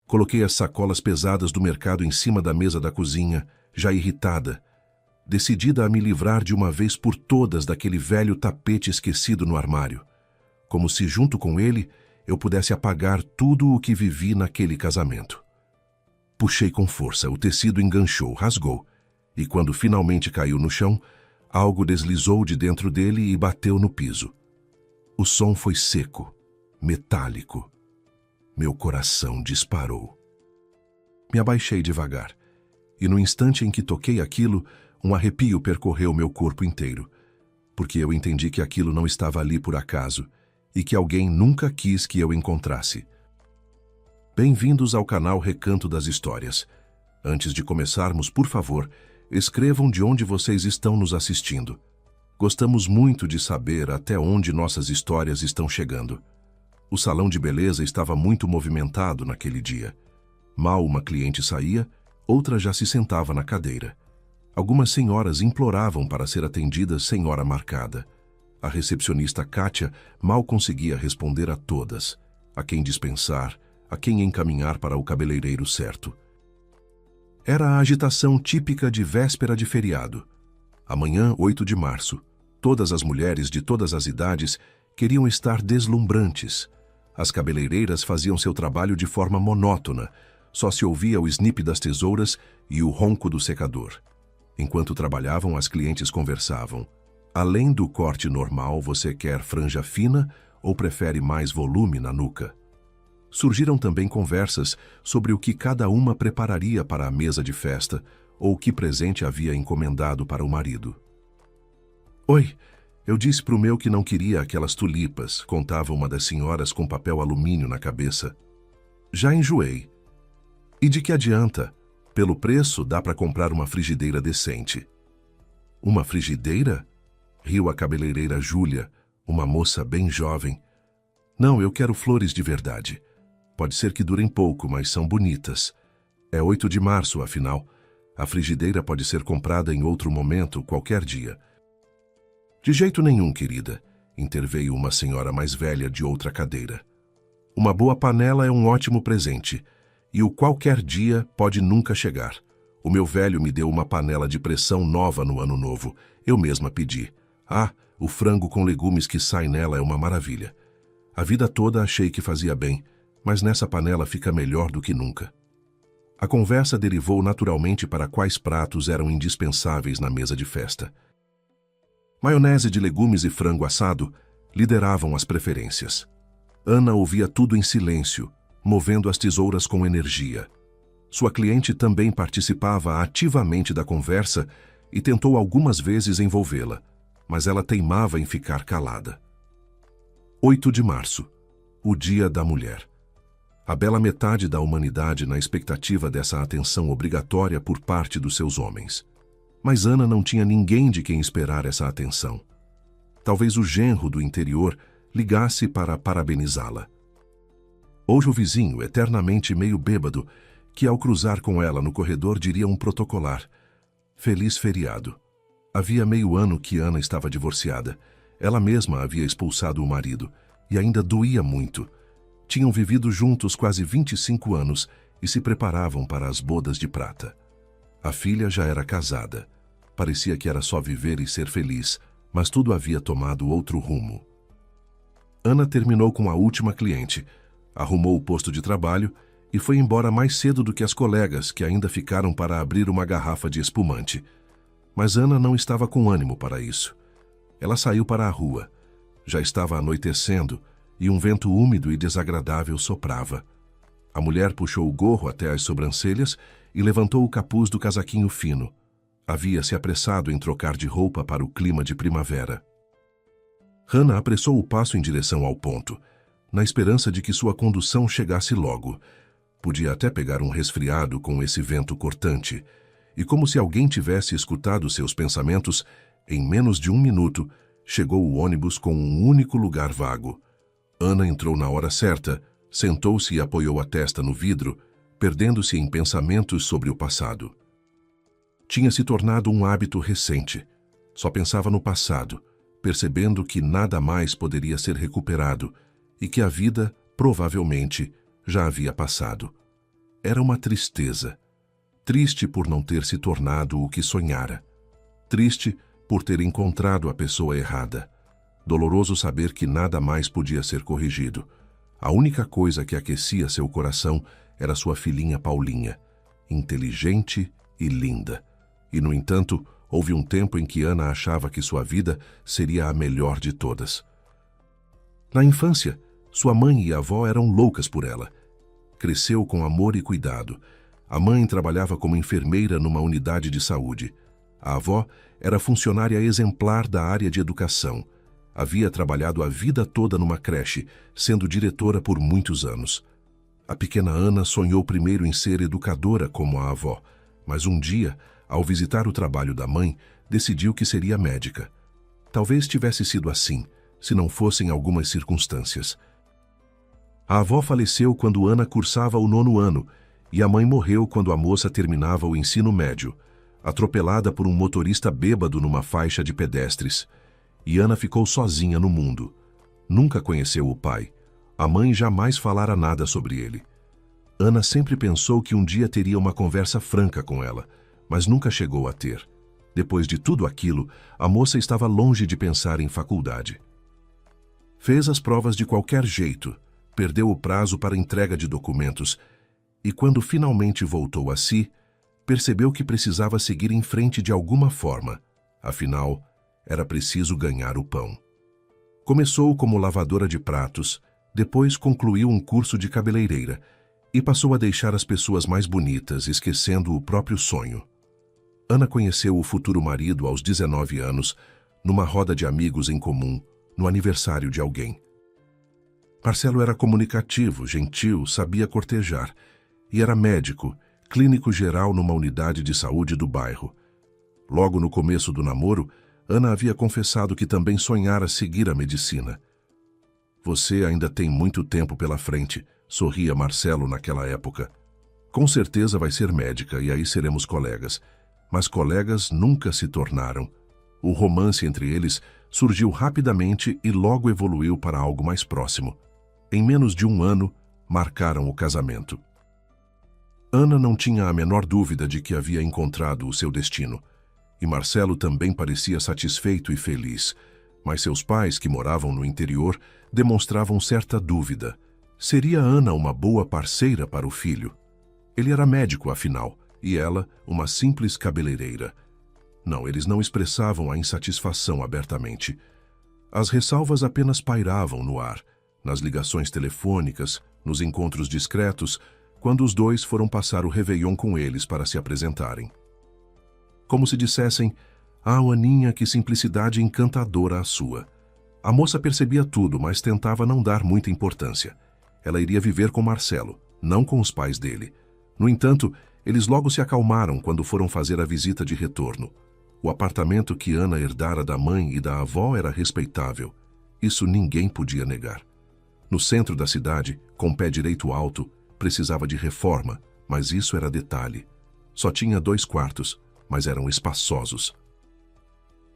Coloquei as sacolas pesadas do mercado em cima da mesa da cozinha, já irritada, decidida a me livrar de uma vez por todas daquele velho tapete esquecido no armário, como se junto com ele eu pudesse apagar tudo o que vivi naquele casamento. Puxei com força, o tecido enganchou, rasgou, e quando finalmente caiu no chão, algo deslizou de dentro dele e bateu no piso. O som foi seco, metálico. Meu coração disparou. Me abaixei devagar, e no instante em que toquei aquilo, um arrepio percorreu meu corpo inteiro, porque eu entendi que aquilo não estava ali por acaso e que alguém nunca quis que eu encontrasse. Bem-vindos ao canal Recanto das Histórias. Antes de começarmos, por favor, escrevam de onde vocês estão nos assistindo. Gostamos muito de saber até onde nossas histórias estão chegando. O salão de beleza estava muito movimentado naquele dia. Mal uma cliente saía, outra já se sentava na cadeira. Algumas senhoras imploravam para ser atendidas sem hora marcada. A recepcionista Kátia mal conseguia responder a todas, a quem dispensar, a quem encaminhar para o cabeleireiro certo. Era a agitação típica de véspera de feriado. Amanhã, 8 de março, todas as mulheres de todas as idades queriam estar deslumbrantes. As cabeleireiras faziam seu trabalho de forma monótona, só se ouvia o snip das tesouras e o ronco do secador. Enquanto trabalhavam, as clientes conversavam. Além do corte normal, você quer franja fina ou prefere mais volume na nuca? Surgiram também conversas sobre o que cada uma prepararia para a mesa de festa ou que presente havia encomendado para o marido. Oi, eu disse pro meu que não queria aquelas tulipas, contava uma das senhoras com papel alumínio na cabeça. Já enjoei. E de que adianta? Pelo preço, dá para comprar uma frigideira decente. Uma frigideira? Riu a cabeleireira Júlia, uma moça bem jovem. Não, eu quero flores de verdade. Pode ser que durem pouco, mas são bonitas. É 8 de março, afinal. A frigideira pode ser comprada em outro momento, qualquer dia. De jeito nenhum, querida, interveio uma senhora mais velha de outra cadeira. Uma boa panela é um ótimo presente, e o qualquer dia pode nunca chegar. O meu velho me deu uma panela de pressão nova no ano novo. Eu mesma pedi. Ah, o frango com legumes que sai nela é uma maravilha. A vida toda achei que fazia bem, mas nessa panela fica melhor do que nunca. A conversa derivou naturalmente para quais pratos eram indispensáveis na mesa de festa. Maionese de legumes e frango assado lideravam as preferências. Ana ouvia tudo em silêncio, movendo as tesouras com energia. Sua cliente também participava ativamente da conversa e tentou algumas vezes envolvê-la, mas ela teimava em ficar calada. 8 de março, o Dia da Mulher. A bela metade da humanidade na expectativa dessa atenção obrigatória por parte dos seus homens. Mas Ana não tinha ninguém de quem esperar essa atenção. Talvez o genro do interior ligasse para parabenizá-la. Hoje o vizinho, eternamente meio bêbado, que ao cruzar com ela no corredor diria um protocolar. Feliz feriado. Havia meio ano que Ana estava divorciada. Ela mesma havia expulsado o marido, e ainda doía muito. Tinham vivido juntos quase 25 anos e se preparavam para as bodas de prata. A filha já era casada. Parecia que era só viver e ser feliz, mas tudo havia tomado outro rumo. Ana terminou com a última cliente, arrumou o posto de trabalho e foi embora mais cedo do que as colegas, que ainda ficaram para abrir uma garrafa de espumante. Mas Ana não estava com ânimo para isso. Ela saiu para a rua. Já estava anoitecendo e um vento úmido e desagradável soprava. A mulher puxou o gorro até as sobrancelhas e levantou o capuz do casaquinho fino. Havia se apressado em trocar de roupa para o clima de primavera. Hannah apressou o passo em direção ao ponto, na esperança de que sua condução chegasse logo. Podia até pegar um resfriado com esse vento cortante, e como se alguém tivesse escutado seus pensamentos, em menos de 1 minuto, chegou o ônibus com um único lugar vago. Ana entrou na hora certa, sentou-se e apoiou a testa no vidro, perdendo-se em pensamentos sobre o passado. Tinha se tornado um hábito recente. Só pensava no passado, percebendo que nada mais poderia ser recuperado e que a vida, provavelmente, já havia passado. era uma tristeza. Triste por não ter se tornado o que sonhara. Triste por ter encontrado a pessoa errada. Doloroso saber que nada mais podia ser corrigido. A única coisa que aquecia seu coração era sua filhinha Paulinha, inteligente e linda. E, no entanto, houve um tempo em que Ana achava que sua vida seria a melhor de todas. Na infância, sua mãe e a avó eram loucas por ela. Cresceu com amor e cuidado. A mãe trabalhava como enfermeira numa unidade de saúde. A avó era funcionária exemplar da área de educação. Havia trabalhado a vida toda numa creche, sendo diretora por muitos anos. A pequena Ana sonhou primeiro em ser educadora como a avó, mas um dia, ao visitar o trabalho da mãe, decidiu que seria médica. Talvez tivesse sido assim, se não fossem algumas circunstâncias. A avó faleceu quando Ana cursava o 9º ano, e a mãe morreu quando a moça terminava o ensino médio, atropelada por um motorista bêbado numa faixa de pedestres. E Ana ficou sozinha no mundo. Nunca conheceu o pai. A mãe jamais falara nada sobre ele. Ana sempre pensou que um dia teria uma conversa franca com ela, mas nunca chegou a ter. Depois de tudo aquilo, a moça estava longe de pensar em faculdade. Fez as provas de qualquer jeito, perdeu o prazo para entrega de documentos e, quando finalmente voltou a si, percebeu que precisava seguir em frente de alguma forma. Afinal, era preciso ganhar o pão. Começou como lavadora de pratos, depois concluiu um curso de cabeleireira e passou a deixar as pessoas mais bonitas, esquecendo o próprio sonho. Ana conheceu o futuro marido aos 19 anos, numa roda de amigos em comum, no aniversário de alguém. Marcelo era comunicativo, gentil, sabia cortejar e era médico, clínico geral numa unidade de saúde do bairro. Logo no começo do namoro, Ana havia confessado que também sonhara seguir a medicina. Você ainda tem muito tempo pela frente, sorria Marcelo naquela época. Com certeza vai ser médica e aí seremos colegas. Mas colegas nunca se tornaram. O romance entre eles surgiu rapidamente e logo evoluiu para algo mais próximo. Em menos de um ano, marcaram o casamento. Ana não tinha a menor dúvida de que havia encontrado o seu destino. E Marcelo também parecia satisfeito e feliz, mas seus pais, que moravam no interior, demonstravam certa dúvida. Seria Ana uma boa parceira para o filho? Ele era médico, afinal, e ela, uma simples cabeleireira. Não, eles não expressavam a insatisfação abertamente. As ressalvas apenas pairavam no ar, nas ligações telefônicas, nos encontros discretos, quando os dois foram passar o Réveillon com eles para se apresentarem. Como se dissessem, Aninha, que simplicidade encantadora a sua. A moça percebia tudo, mas tentava não dar muita importância. Ela iria viver com Marcelo, não com os pais dele. No entanto, eles logo se acalmaram quando foram fazer a visita de retorno. O apartamento que Ana herdara da mãe e da avó era respeitável. Isso ninguém podia negar. No centro da cidade, com pé direito alto, precisava de reforma, mas isso era detalhe. Só tinha 2 quartos, mas eram espaçosos.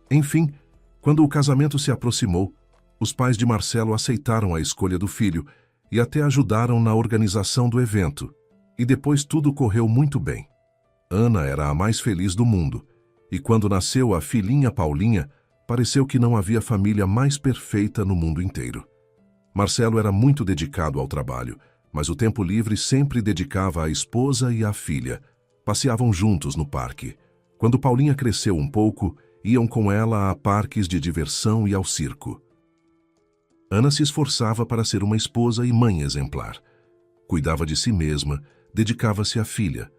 Enfim, quando o casamento se aproximou, os pais de Marcelo aceitaram a escolha do filho e até ajudaram na organização do evento. E depois tudo correu muito bem. Ana era a mais feliz do mundo, e quando nasceu a filhinha Paulinha, pareceu que não havia família mais perfeita no mundo inteiro. Marcelo era muito dedicado ao trabalho, mas o tempo livre sempre dedicava à esposa e à filha. Passeavam juntos no parque. Quando Paulinha cresceu um pouco, iam com ela a parques de diversão e ao circo. Ana se esforçava para ser uma esposa e mãe exemplar. Cuidava de si mesma, dedicava-se à filha.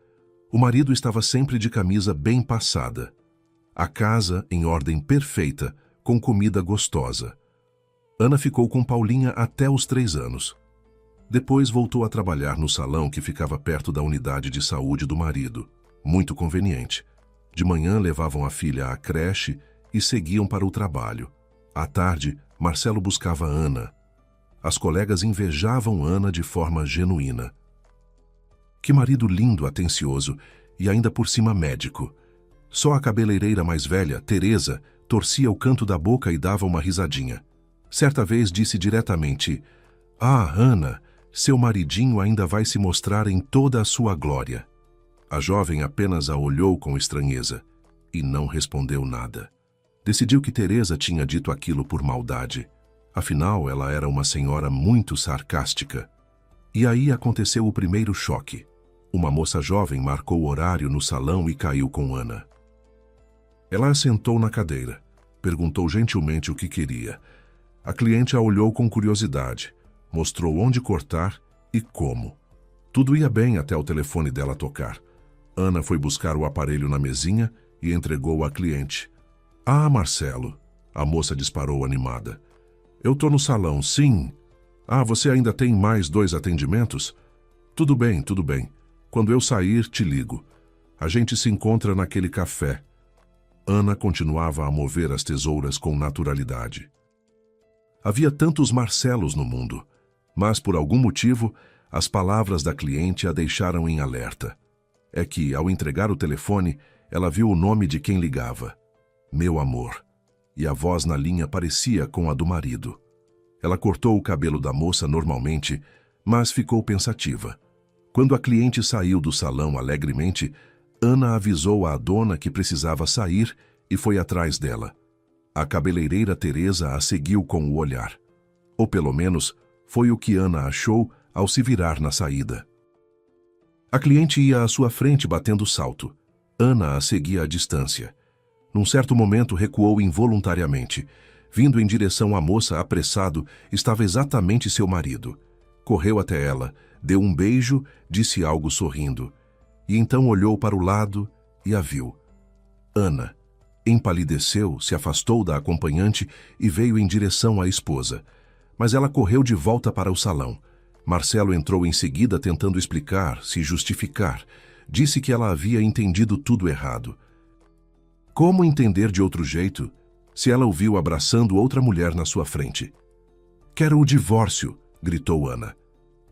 O marido estava sempre de camisa bem passada. A casa em ordem perfeita, com comida gostosa. Ana ficou com Paulinha até os 3 anos. Depois voltou a trabalhar no salão que ficava perto da unidade de saúde do marido. Muito conveniente. De manhã levavam a filha à creche e seguiam para o trabalho. À tarde, Marcelo buscava Ana. As colegas invejavam Ana de forma genuína. Que marido lindo, atencioso e ainda por cima médico. Só a cabeleireira mais velha, Teresa, torcia o canto da boca e dava uma risadinha. Certa vez disse diretamente: "Ah, Ana, Seu maridinho ainda vai se mostrar em toda a sua glória. A jovem apenas a olhou com estranheza e não respondeu nada. Decidiu que Teresa tinha dito aquilo por maldade. Afinal, ela era uma senhora muito sarcástica. E aí aconteceu o primeiro choque. Uma moça jovem marcou o horário no salão e caiu com Ana. Ela a sentou na cadeira. Perguntou gentilmente o que queria. A cliente a olhou com curiosidade. Mostrou onde cortar e como. Tudo ia bem até o telefone dela tocar. Ana foi buscar o aparelho na mesinha e entregou à cliente. Ah, Marcelo, a moça disparou animada. Eu tô no salão, sim. Ah, você ainda tem mais 2 atendimentos? Tudo bem, tudo bem. Quando eu sair, te ligo. A gente se encontra naquele café. Ana continuava a mover as tesouras com naturalidade. Havia tantos Marcelos no mundo, mas por algum motivo, as palavras da cliente a deixaram em alerta. É que, ao entregar o telefone, ela viu o nome de quem ligava. Meu amor. E a voz na linha parecia com a do marido. Ela cortou o cabelo da moça normalmente, mas ficou pensativa. Quando a cliente saiu do salão alegremente, Ana avisou à dona que precisava sair e foi atrás dela. A cabeleireira Teresa a seguiu com o olhar. Ou pelo menos, foi o que Ana achou ao se virar na saída. A cliente ia à sua frente batendo salto. Ana a seguia à distância. Num certo momento recuou involuntariamente. Vindo em direção à moça apressado, estava exatamente seu marido. Correu até ela, deu um beijo, disse algo sorrindo. E então olhou para o lado e a viu. Ana empalideceu, se afastou da acompanhante e veio em direção à esposa. Mas ela correu de volta para o salão. Marcelo entrou em seguida tentando explicar, se justificar. Disse que ela havia entendido tudo errado. Como entender de outro jeito, se ela o viu abraçando outra mulher na sua frente? Quero o divórcio, gritou Ana.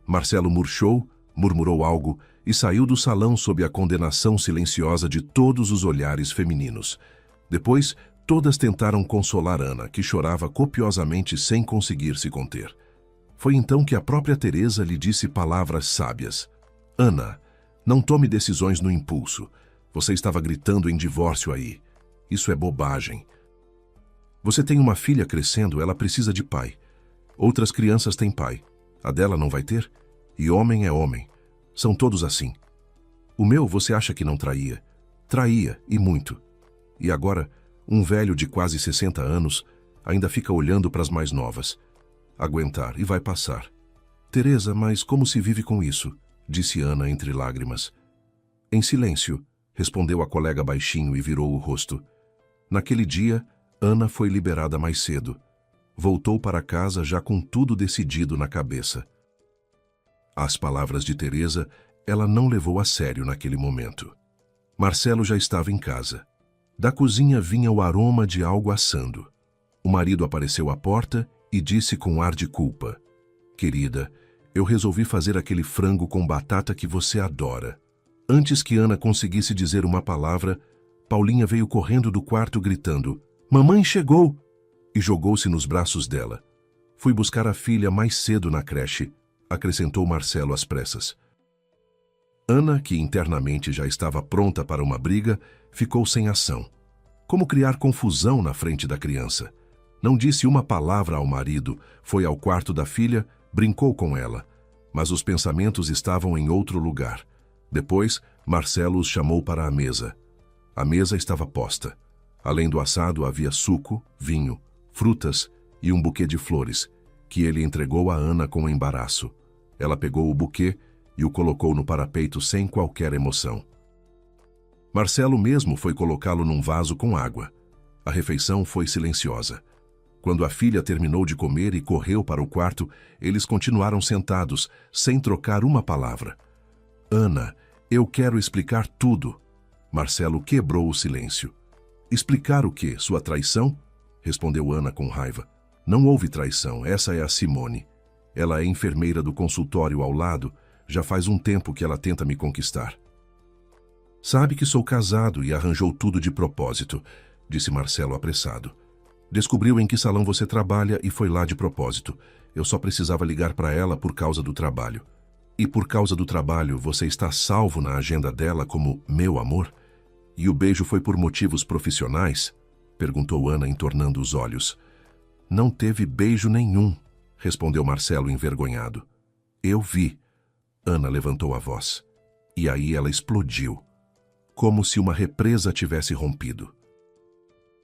Marcelo murchou, murmurou algo e saiu do salão sob a condenação silenciosa de todos os olhares femininos. Depois, todas tentaram consolar Ana, que chorava copiosamente sem conseguir se conter. Foi então que a própria Teresa lhe disse palavras sábias. Ana, não tome decisões no impulso. Você estava gritando em divórcio aí. Isso é bobagem. Você tem uma filha crescendo, ela precisa de pai. Outras crianças têm pai. A dela não vai ter? E homem é homem. São todos assim. O meu você acha que não traía? Traía, e muito. E agora, um velho de quase 60 anos ainda fica olhando para as mais novas. Aguentar, e vai passar. Teresa, mas como se vive com isso? Disse Ana entre lágrimas. Em silêncio, respondeu a colega baixinho e virou o rosto. Naquele dia, Ana foi liberada mais cedo. Voltou para casa já com tudo decidido na cabeça. As palavras de Teresa, ela não levou a sério naquele momento. Marcelo já estava em casa. Da cozinha vinha o aroma de algo assando. O marido apareceu à porta e disse com ar de culpa. Querida, eu resolvi fazer aquele frango com batata que você adora. Antes que Ana conseguisse dizer uma palavra, Paulinha veio correndo do quarto gritando, Mamãe chegou! E jogou-se nos braços dela. Fui buscar a filha mais cedo na creche, acrescentou Marcelo às pressas. Ana, que internamente já estava pronta para uma briga, ficou sem ação. Como criar confusão na frente da criança? Não disse uma palavra ao marido, foi ao quarto da filha, brincou com ela. Mas os pensamentos estavam em outro lugar. Depois, Marcelo os chamou para a mesa. A mesa estava posta. Além do assado havia suco, vinho, frutas e um buquê de flores, que ele entregou a Ana com embaraço. Ela pegou o buquê e o colocou no parapeito sem qualquer emoção. Marcelo mesmo foi colocá-lo num vaso com água. A refeição foi silenciosa. Quando a filha terminou de comer e correu para o quarto, eles continuaram sentados, sem trocar uma palavra. Ana, eu quero explicar tudo. Marcelo quebrou o silêncio. Explicar o quê? Sua traição? Respondeu Ana com raiva. Não houve traição, essa é a Simone. Ela é enfermeira do consultório ao lado, já faz um tempo que ela tenta me conquistar. Sabe que sou casado e arranjou tudo de propósito, disse Marcelo apressado. Descobriu em que salão você trabalha e foi lá de propósito. Eu só precisava ligar para ela por causa do trabalho. E por causa do trabalho, você está salvo na agenda dela como meu amor? E o beijo foi por motivos profissionais? Perguntou Ana, entornando os olhos. Não teve beijo nenhum, respondeu Marcelo envergonhado. Eu vi. Ana levantou a voz. E aí ela explodiu, como se uma represa tivesse rompido.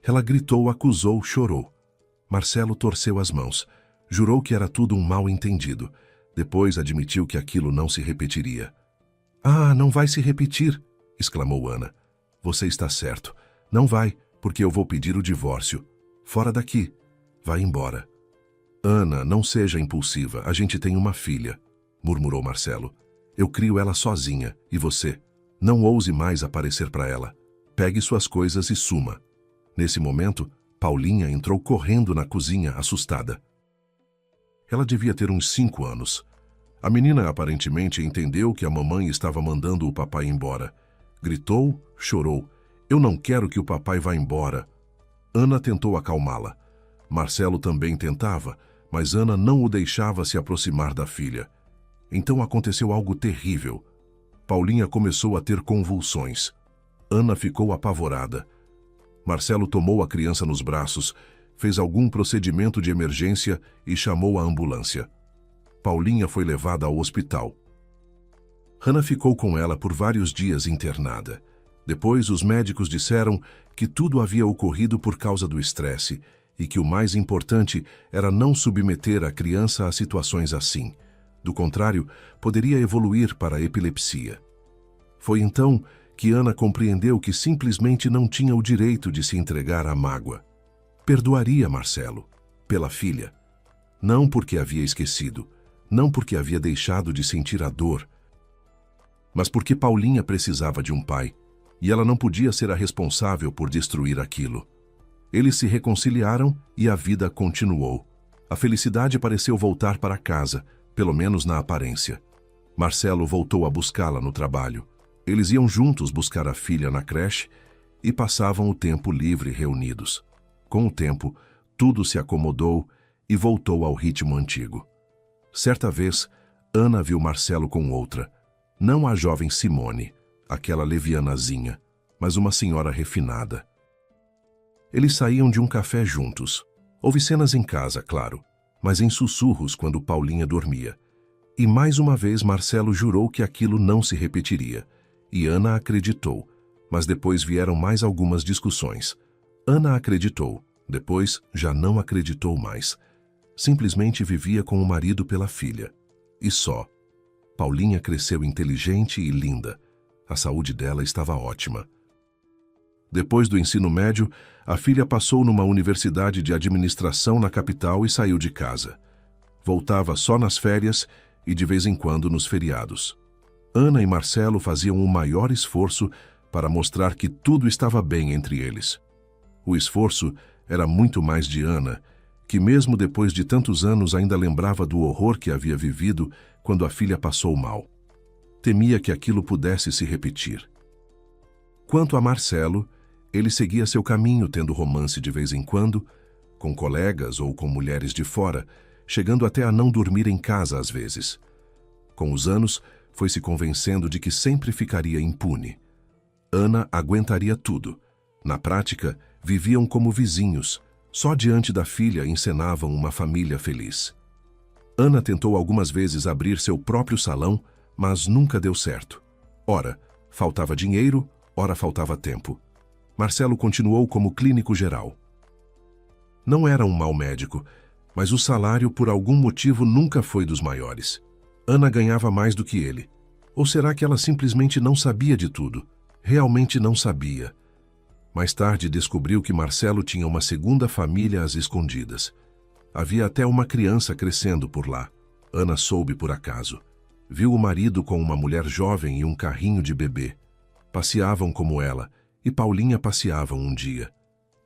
Ela gritou, acusou, chorou. Marcelo torceu as mãos. Jurou que era tudo um mal-entendido. Depois admitiu que aquilo não se repetiria. Ah, não vai se repetir, exclamou Ana. Você está certo. Não vai, porque eu vou pedir o divórcio. Fora daqui. Vai embora. Ana, não seja impulsiva. A gente tem uma filha, murmurou Marcelo. Eu crio ela sozinha. E você? Não ouse mais aparecer para ela. Pegue suas coisas e suma. Nesse momento, Paulinha entrou correndo na cozinha, assustada. Ela devia ter uns 5 anos. A menina aparentemente entendeu que a mamãe estava mandando o papai embora. Gritou, chorou. Eu não quero que o papai vá embora. Ana tentou acalmá-la. Marcelo também tentava, mas Ana não o deixava se aproximar da filha. Então aconteceu algo terrível. Paulinha começou a ter convulsões. Ana ficou apavorada. Marcelo tomou a criança nos braços, fez algum procedimento de emergência e chamou a ambulância. Paulinha foi levada ao hospital. Ana ficou com ela por vários dias internada. Depois, os médicos disseram que tudo havia ocorrido por causa do estresse e que o mais importante era não submeter a criança a situações assim. Do contrário, poderia evoluir para a epilepsia. Foi então que Ana compreendeu que simplesmente não tinha o direito de se entregar à mágoa. Perdoaria Marcelo, pela filha. Não porque havia esquecido, não porque havia deixado de sentir a dor, mas porque Paulinha precisava de um pai, e ela não podia ser a responsável por destruir aquilo. Eles se reconciliaram e a vida continuou. A felicidade pareceu voltar para casa, pelo menos na aparência. Marcelo voltou a buscá-la no trabalho. Eles iam juntos buscar a filha na creche e passavam o tempo livre reunidos. Com o tempo, tudo se acomodou e voltou ao ritmo antigo. Certa vez, Ana viu Marcelo com outra. Não a jovem Simone, aquela levianazinha, mas uma senhora refinada. Eles saíam de um café juntos. Houve cenas em casa, claro, mas em sussurros quando Paulinha dormia. E mais uma vez Marcelo jurou que aquilo não se repetiria. E Ana acreditou, mas depois vieram mais algumas discussões. Ana acreditou, depois já não acreditou mais. Simplesmente vivia com o marido pela filha. E só. Paulinha cresceu inteligente e linda. A saúde dela estava ótima. Depois do ensino médio, a filha passou numa universidade de administração na capital e saiu de casa. Voltava só nas férias e de vez em quando nos feriados. Ana e Marcelo faziam o maior esforço para mostrar que tudo estava bem entre eles. O esforço era muito mais de Ana, que mesmo depois de tantos anos ainda lembrava do horror que havia vivido quando a filha passou mal. Temia que aquilo pudesse se repetir. Quanto a Marcelo, ele seguia seu caminho tendo romance de vez em quando, com colegas ou com mulheres de fora, chegando até a não dormir em casa às vezes. Com os anos, foi se convencendo de que sempre ficaria impune. Ana aguentaria tudo. Na prática, viviam como vizinhos. Só diante da filha encenavam uma família feliz. Ana tentou algumas vezes abrir seu próprio salão, mas nunca deu certo. Ora, faltava dinheiro, ora faltava tempo. Marcelo continuou como clínico geral. Não era um mau médico, mas o salário por algum motivo nunca foi dos maiores. Ana ganhava mais do que ele. Ou será que ela simplesmente não sabia de tudo? Realmente não sabia. Mais tarde descobriu que Marcelo tinha uma segunda família às escondidas. Havia até uma criança crescendo por lá. Ana soube por acaso. Viu o marido com uma mulher jovem e um carrinho de bebê. Passeavam como ela, e Paulinha passeava um dia.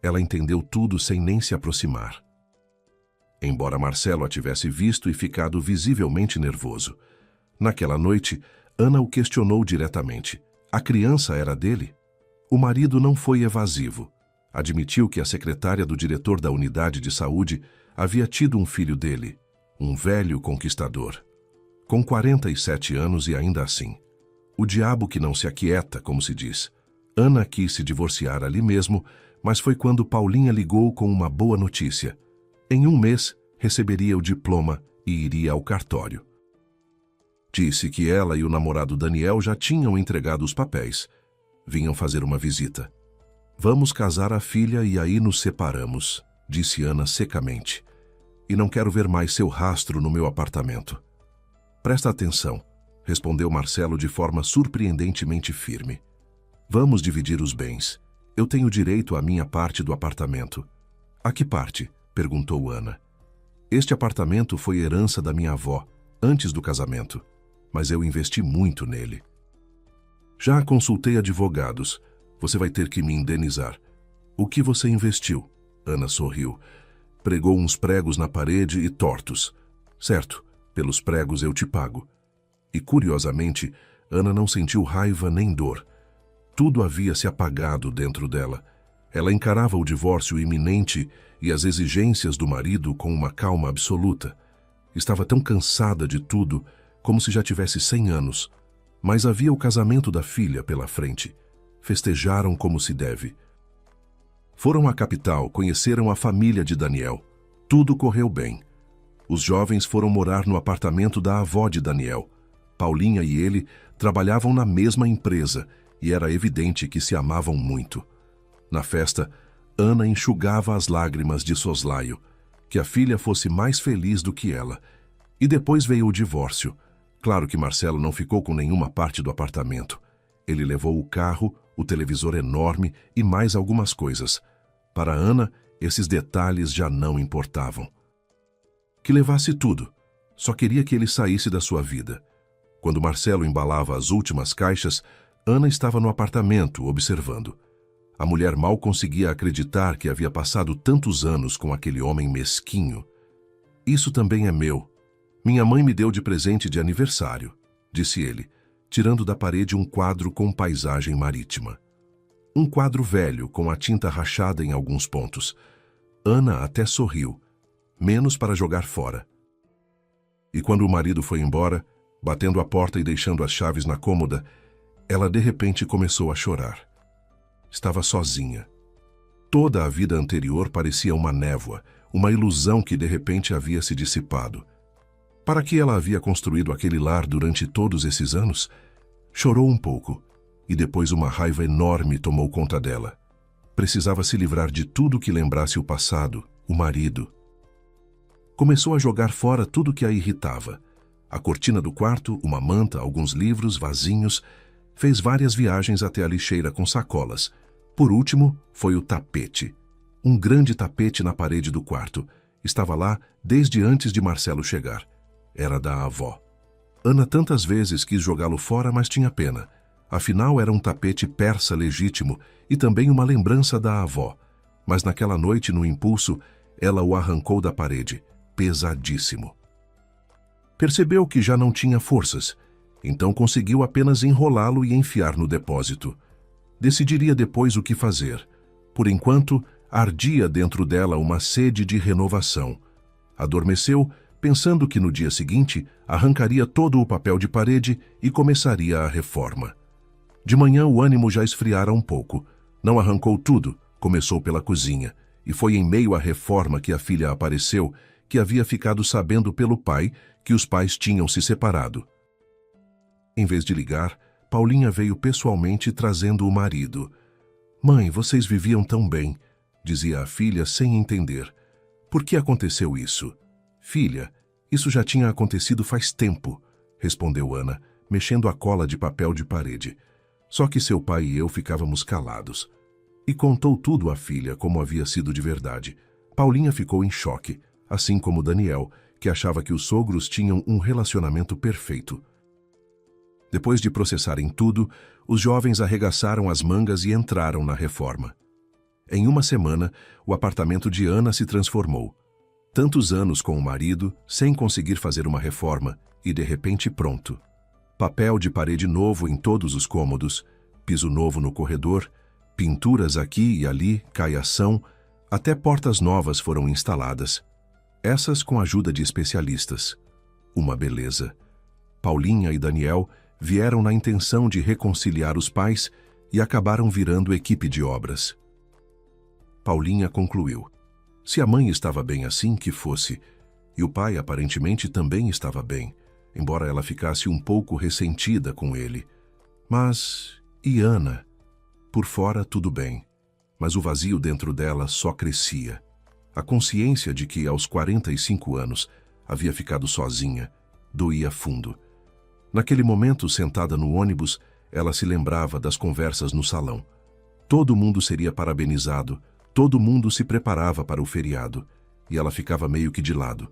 Ela entendeu tudo sem nem se aproximar. Embora Marcelo a tivesse visto e ficado visivelmente nervoso. Naquela noite, Ana o questionou diretamente. A criança era dele? O marido não foi evasivo. Admitiu que a secretária do diretor da unidade de saúde havia tido um filho dele, um velho conquistador. Com 47 anos e ainda assim. O diabo que não se aquieta, como se diz. Ana quis se divorciar ali mesmo, mas foi quando Paulinha ligou com uma boa notícia. Em um mês, receberia o diploma e iria ao cartório. Disse que ela e o namorado Daniel já tinham entregado os papéis. Vinham fazer uma visita. Vamos casar a filha e aí nos separamos, disse Ana secamente. E não quero ver mais seu rastro no meu apartamento. Presta atenção, respondeu Marcelo de forma surpreendentemente firme. Vamos dividir os bens. Eu tenho direito à minha parte do apartamento. A que parte? Perguntou Ana. Este apartamento foi herança da minha avó, antes do casamento, mas eu investi muito nele. Já consultei advogados. Você vai ter que me indenizar. O que você investiu? Ana sorriu. Pregou uns pregos na parede e tortos. Certo, pelos pregos eu te pago. E, curiosamente, Ana não sentiu raiva nem dor. Tudo havia se apagado dentro dela. Ela encarava o divórcio iminente e as exigências do marido com uma calma absoluta. Estava tão cansada de tudo, como se já tivesse 100 anos. Mas havia o casamento da filha pela frente. Festejaram como se deve. Foram à capital, conheceram a família de Daniel. Tudo correu bem. Os jovens foram morar no apartamento da avó de Daniel. Paulinha e ele trabalhavam na mesma empresa e era evidente que se amavam muito. Na festa, Ana enxugava as lágrimas de soslaio, que a filha fosse mais feliz do que ela. E depois veio o divórcio. Claro que Marcelo não ficou com nenhuma parte do apartamento. Ele levou o carro, o televisor enorme e mais algumas coisas. Para Ana, esses detalhes já não importavam. Que levasse tudo. Só queria que ele saísse da sua vida. Quando Marcelo embalava as últimas caixas, Ana estava no apartamento, observando. A mulher mal conseguia acreditar que havia passado tantos anos com aquele homem mesquinho. Isso também é meu. Minha mãe me deu de presente de aniversário, disse ele, tirando da parede um quadro com paisagem marítima. Um quadro velho, com a tinta rachada em alguns pontos. Ana até sorriu, menos para jogar fora. E quando o marido foi embora, batendo a porta e deixando as chaves na cômoda, ela de repente começou a chorar. Estava sozinha. Toda a vida anterior parecia uma névoa, uma ilusão que de repente havia se dissipado. Para que ela havia construído aquele lar durante todos esses anos? Chorou um pouco, e depois uma raiva enorme tomou conta dela. Precisava se livrar de tudo que lembrasse o passado, o marido. Começou a jogar fora tudo que a irritava. A cortina do quarto, uma manta, alguns livros, vasinhos. Fez várias viagens até a lixeira com sacolas. Por último, foi o tapete. Um grande tapete na parede do quarto. Estava lá desde antes de Marcelo chegar. Era da avó. Ana tantas vezes quis jogá-lo fora, mas tinha pena. Afinal, era um tapete persa legítimo e também uma lembrança da avó. Mas naquela noite, no impulso, ela o arrancou da parede, pesadíssimo. Percebeu que já não tinha forças, então conseguiu apenas enrolá-lo e enfiar no depósito. Decidiria depois o que fazer. Por enquanto, ardia dentro dela uma sede de renovação. Adormeceu, pensando que no dia seguinte arrancaria todo o papel de parede e começaria a reforma. De manhã o ânimo já esfriara um pouco. Não arrancou tudo, começou pela cozinha, e foi em meio à reforma que a filha apareceu, que havia ficado sabendo pelo pai que os pais tinham se separado. Em vez de ligar, Paulinha veio pessoalmente trazendo o marido. "Mãe, vocês viviam tão bem", dizia a filha sem entender. "Por que aconteceu isso?" "Filha, isso já tinha acontecido faz tempo", respondeu Ana, mexendo a cola de papel de parede. Só que seu pai e eu ficávamos calados. E contou tudo à filha como havia sido de verdade. Paulinha ficou em choque, assim como Daniel, que achava que os sogros tinham um relacionamento perfeito. Depois de processarem tudo, os jovens arregaçaram as mangas e entraram na reforma. Em uma semana, o apartamento de Ana se transformou. Tantos anos com o marido, sem conseguir fazer uma reforma, e de repente pronto. Papel de parede novo em todos os cômodos, piso novo no corredor, Pinturas aqui e ali, caiação, até portas novas foram instaladas. Essas com a ajuda de especialistas. Uma beleza. Paulinha e Daniel vieram na intenção de reconciliar os pais e acabaram virando equipe de obras. Paulinha concluiu. Se a mãe estava bem assim, que fosse. E o pai aparentemente também estava bem, embora ela ficasse um pouco ressentida com ele. Mas... e Ana? Por fora tudo bem, mas o vazio dentro dela só crescia. A consciência de que aos 45 anos havia ficado sozinha doía fundo. Naquele momento, sentada no ônibus, ela se lembrava das conversas no salão. Todo mundo seria parabenizado, todo mundo se preparava para o feriado, e ela ficava meio que de lado.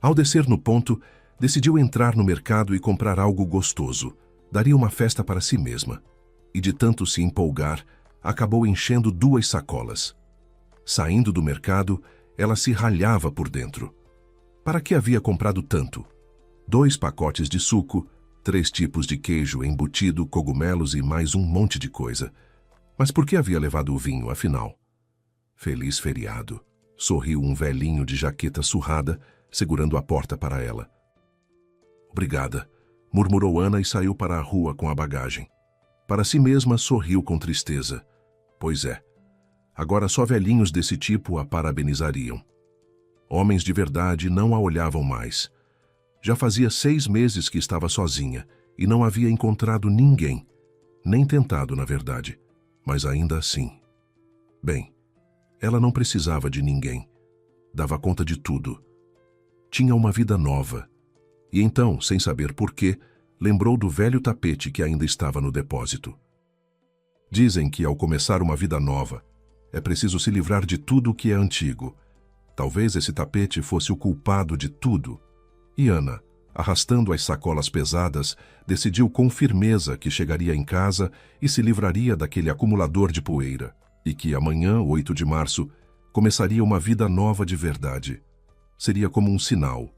Ao descer no ponto, decidiu entrar no mercado e comprar algo gostoso. Daria uma festa para si mesma. E de tanto se empolgar, acabou enchendo 2 sacolas. Saindo do mercado, ela se ralhava por dentro. Para que havia comprado tanto? 2 pacotes de suco, 3 tipos de queijo embutido, cogumelos e mais um monte de coisa. Mas por que havia levado o vinho, afinal? Feliz feriado, sorriu um velhinho de jaqueta surrada, segurando a porta para ela. Obrigada, murmurou Ana e saiu para a rua com a bagagem. Para si mesma, sorriu com tristeza. Pois é, agora só velhinhos desse tipo a parabenizariam. Homens de verdade não a olhavam mais. Já fazia 6 meses que estava sozinha e não havia encontrado ninguém, nem tentado, na verdade, mas ainda assim. Bem, ela não precisava de ninguém. Dava conta de tudo. Tinha uma vida nova. E então, sem saber porquê, lembrou do velho tapete que ainda estava no depósito. Dizem que, ao começar uma vida nova, é preciso se livrar de tudo o que é antigo. Talvez esse tapete fosse o culpado de tudo. E Ana, arrastando as sacolas pesadas, decidiu com firmeza que chegaria em casa e se livraria daquele acumulador de poeira, e que amanhã, 8 de março, começaria uma vida nova de verdade. Seria como um sinal.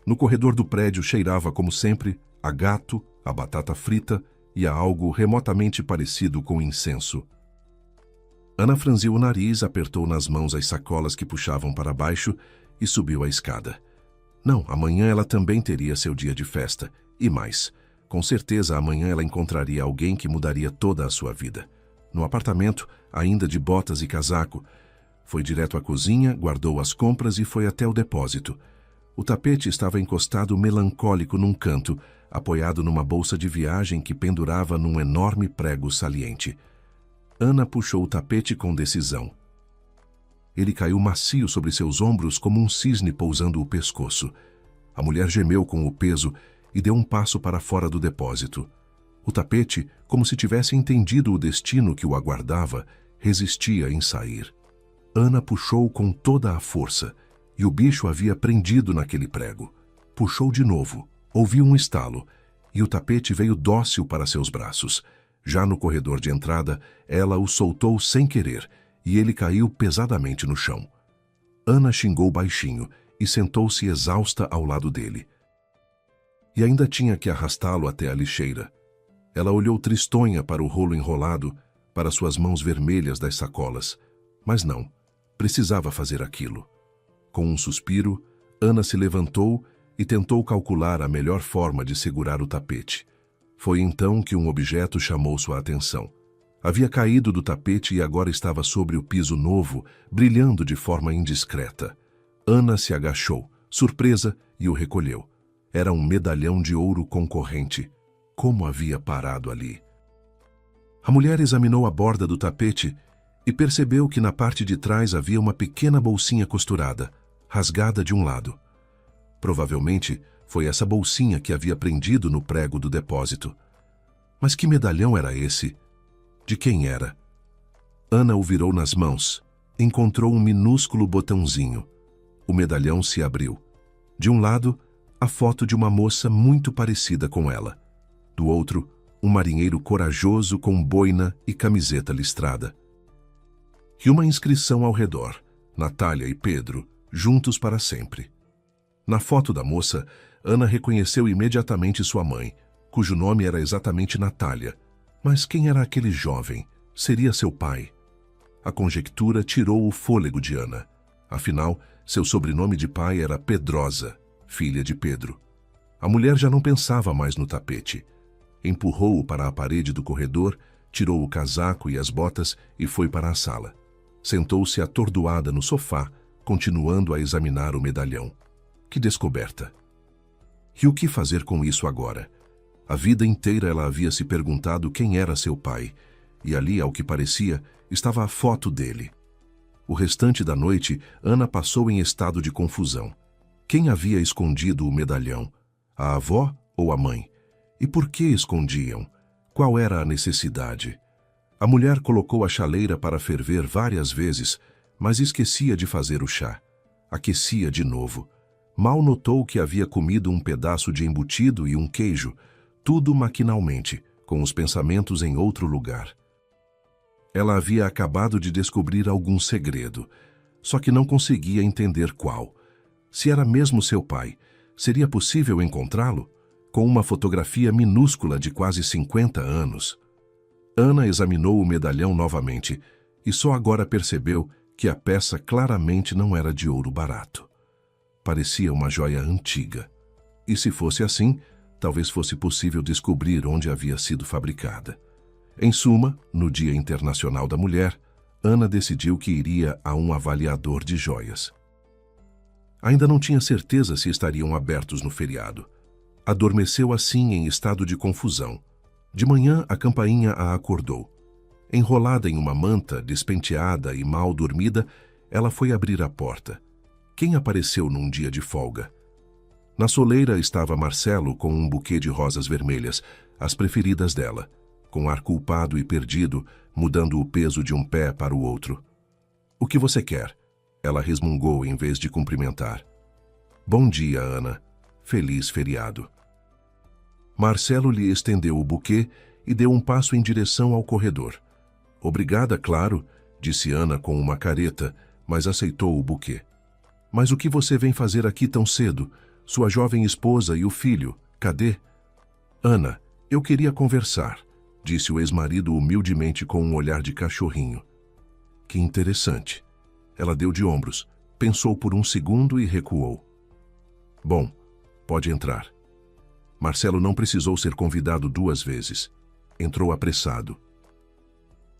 No corredor do prédio cheirava, como sempre, a gato, a batata frita e a algo remotamente parecido com incenso. Ana franziu o nariz, apertou nas mãos as sacolas que puxavam para baixo e subiu a escada. Não, amanhã ela também teria seu dia de festa. E mais, com certeza amanhã ela encontraria alguém que mudaria toda a sua vida. No apartamento, ainda de botas e casaco, foi direto à cozinha, guardou as compras e foi até o depósito. O tapete estava encostado melancólico num canto, apoiado numa bolsa de viagem que pendurava num enorme prego saliente. Ana puxou o tapete com decisão. Ele caiu macio sobre seus ombros como um cisne pousando o pescoço. A mulher gemeu com o peso e deu um passo para fora do depósito. O tapete, como se tivesse entendido o destino que o aguardava, resistia em sair. Ana puxou com toda a força, e o bicho havia prendido naquele prego. Puxou de novo, ouviu um estalo, e o tapete veio dócil para seus braços. Já no corredor de entrada, ela o soltou sem querer, e ele caiu pesadamente no chão. Ana xingou baixinho e sentou-se exausta ao lado dele. E ainda tinha que arrastá-lo até a lixeira. Ela olhou tristonha para o rolo enrolado, para suas mãos vermelhas das sacolas. Mas não, precisava fazer aquilo. Com um suspiro, Ana se levantou e tentou calcular a melhor forma de segurar o tapete. Foi então que um objeto chamou sua atenção. Havia caído do tapete e agora estava sobre o piso novo, brilhando de forma indiscreta. Ana se agachou, surpresa, e o recolheu. Era um medalhão de ouro com corrente. Como havia parado ali? A mulher examinou a borda do tapete e percebeu que na parte de trás havia uma pequena bolsinha costurada, rasgada de um lado. Provavelmente foi essa bolsinha que havia prendido no prego do depósito. Mas que medalhão era esse? De quem era? Ana o virou nas mãos. Encontrou um minúsculo botãozinho. O medalhão se abriu. De um lado, a foto de uma moça muito parecida com ela. Do outro, um marinheiro corajoso com boina e camiseta listrada. E uma inscrição ao redor: Natália e Pedro, juntos para sempre. Na foto da moça, Ana reconheceu imediatamente sua mãe, cujo nome era exatamente Natália. Mas quem era aquele jovem, Seria seu pai. A conjectura tirou o fôlego de Ana. Afinal, seu sobrenome de pai era Pedrosa, filha de Pedro. A mulher já não pensava mais no tapete. Empurrou-o para a parede do corredor, tirou o casaco e as botas e foi para a sala. Sentou-se atordoada no sofá, continuando a examinar o medalhão. Que descoberta! E o que fazer com isso agora? A vida inteira ela havia se perguntado quem era seu pai, e ali, ao que parecia, estava a foto dele. O restante da noite, Ana passou em estado de confusão. Quem havia escondido o medalhão? A avó ou a mãe? E por que escondiam? Qual era a necessidade? A mulher colocou a chaleira para ferver várias vezes, mas esquecia de fazer o chá. Aquecia de novo. Mal notou que havia comido um pedaço de embutido e um queijo, tudo maquinalmente, com os pensamentos em outro lugar. Ela havia acabado de descobrir algum segredo, só que não conseguia entender qual. Se era mesmo seu pai, seria possível encontrá-lo? Com uma fotografia minúscula de quase 50 anos. Ana examinou o medalhão novamente e só agora percebeu que a peça claramente não era de ouro barato. Parecia uma joia antiga. E se fosse assim, talvez fosse possível descobrir onde havia sido fabricada. Em suma, no Dia Internacional da Mulher, Ana decidiu que iria a um avaliador de joias. Ainda não tinha certeza se estariam abertos no feriado. Adormeceu assim em estado de confusão. De manhã, a campainha a acordou. Enrolada em uma manta, despenteada e mal dormida, ela foi abrir a porta. Quem apareceu num dia de folga? Na soleira estava Marcelo com um buquê de rosas vermelhas, as preferidas dela, com ar culpado e perdido, mudando o peso de um pé para o outro. "O que você quer?" Ela resmungou em vez de cumprimentar. "Bom dia, Ana. Feliz feriado." Marcelo lhe estendeu o buquê e deu um passo em direção ao corredor. "Obrigada, claro", disse Ana com uma careta, mas aceitou o buquê. "Mas o que você vem fazer aqui tão cedo? Sua jovem esposa e o filho, cadê?" "Ana, eu queria conversar", disse o ex-marido humildemente com um olhar de cachorrinho. "Que interessante." Ela deu de ombros, pensou por um segundo e recuou. "Bom, pode entrar." Marcelo não precisou ser convidado 2 vezes. Entrou apressado.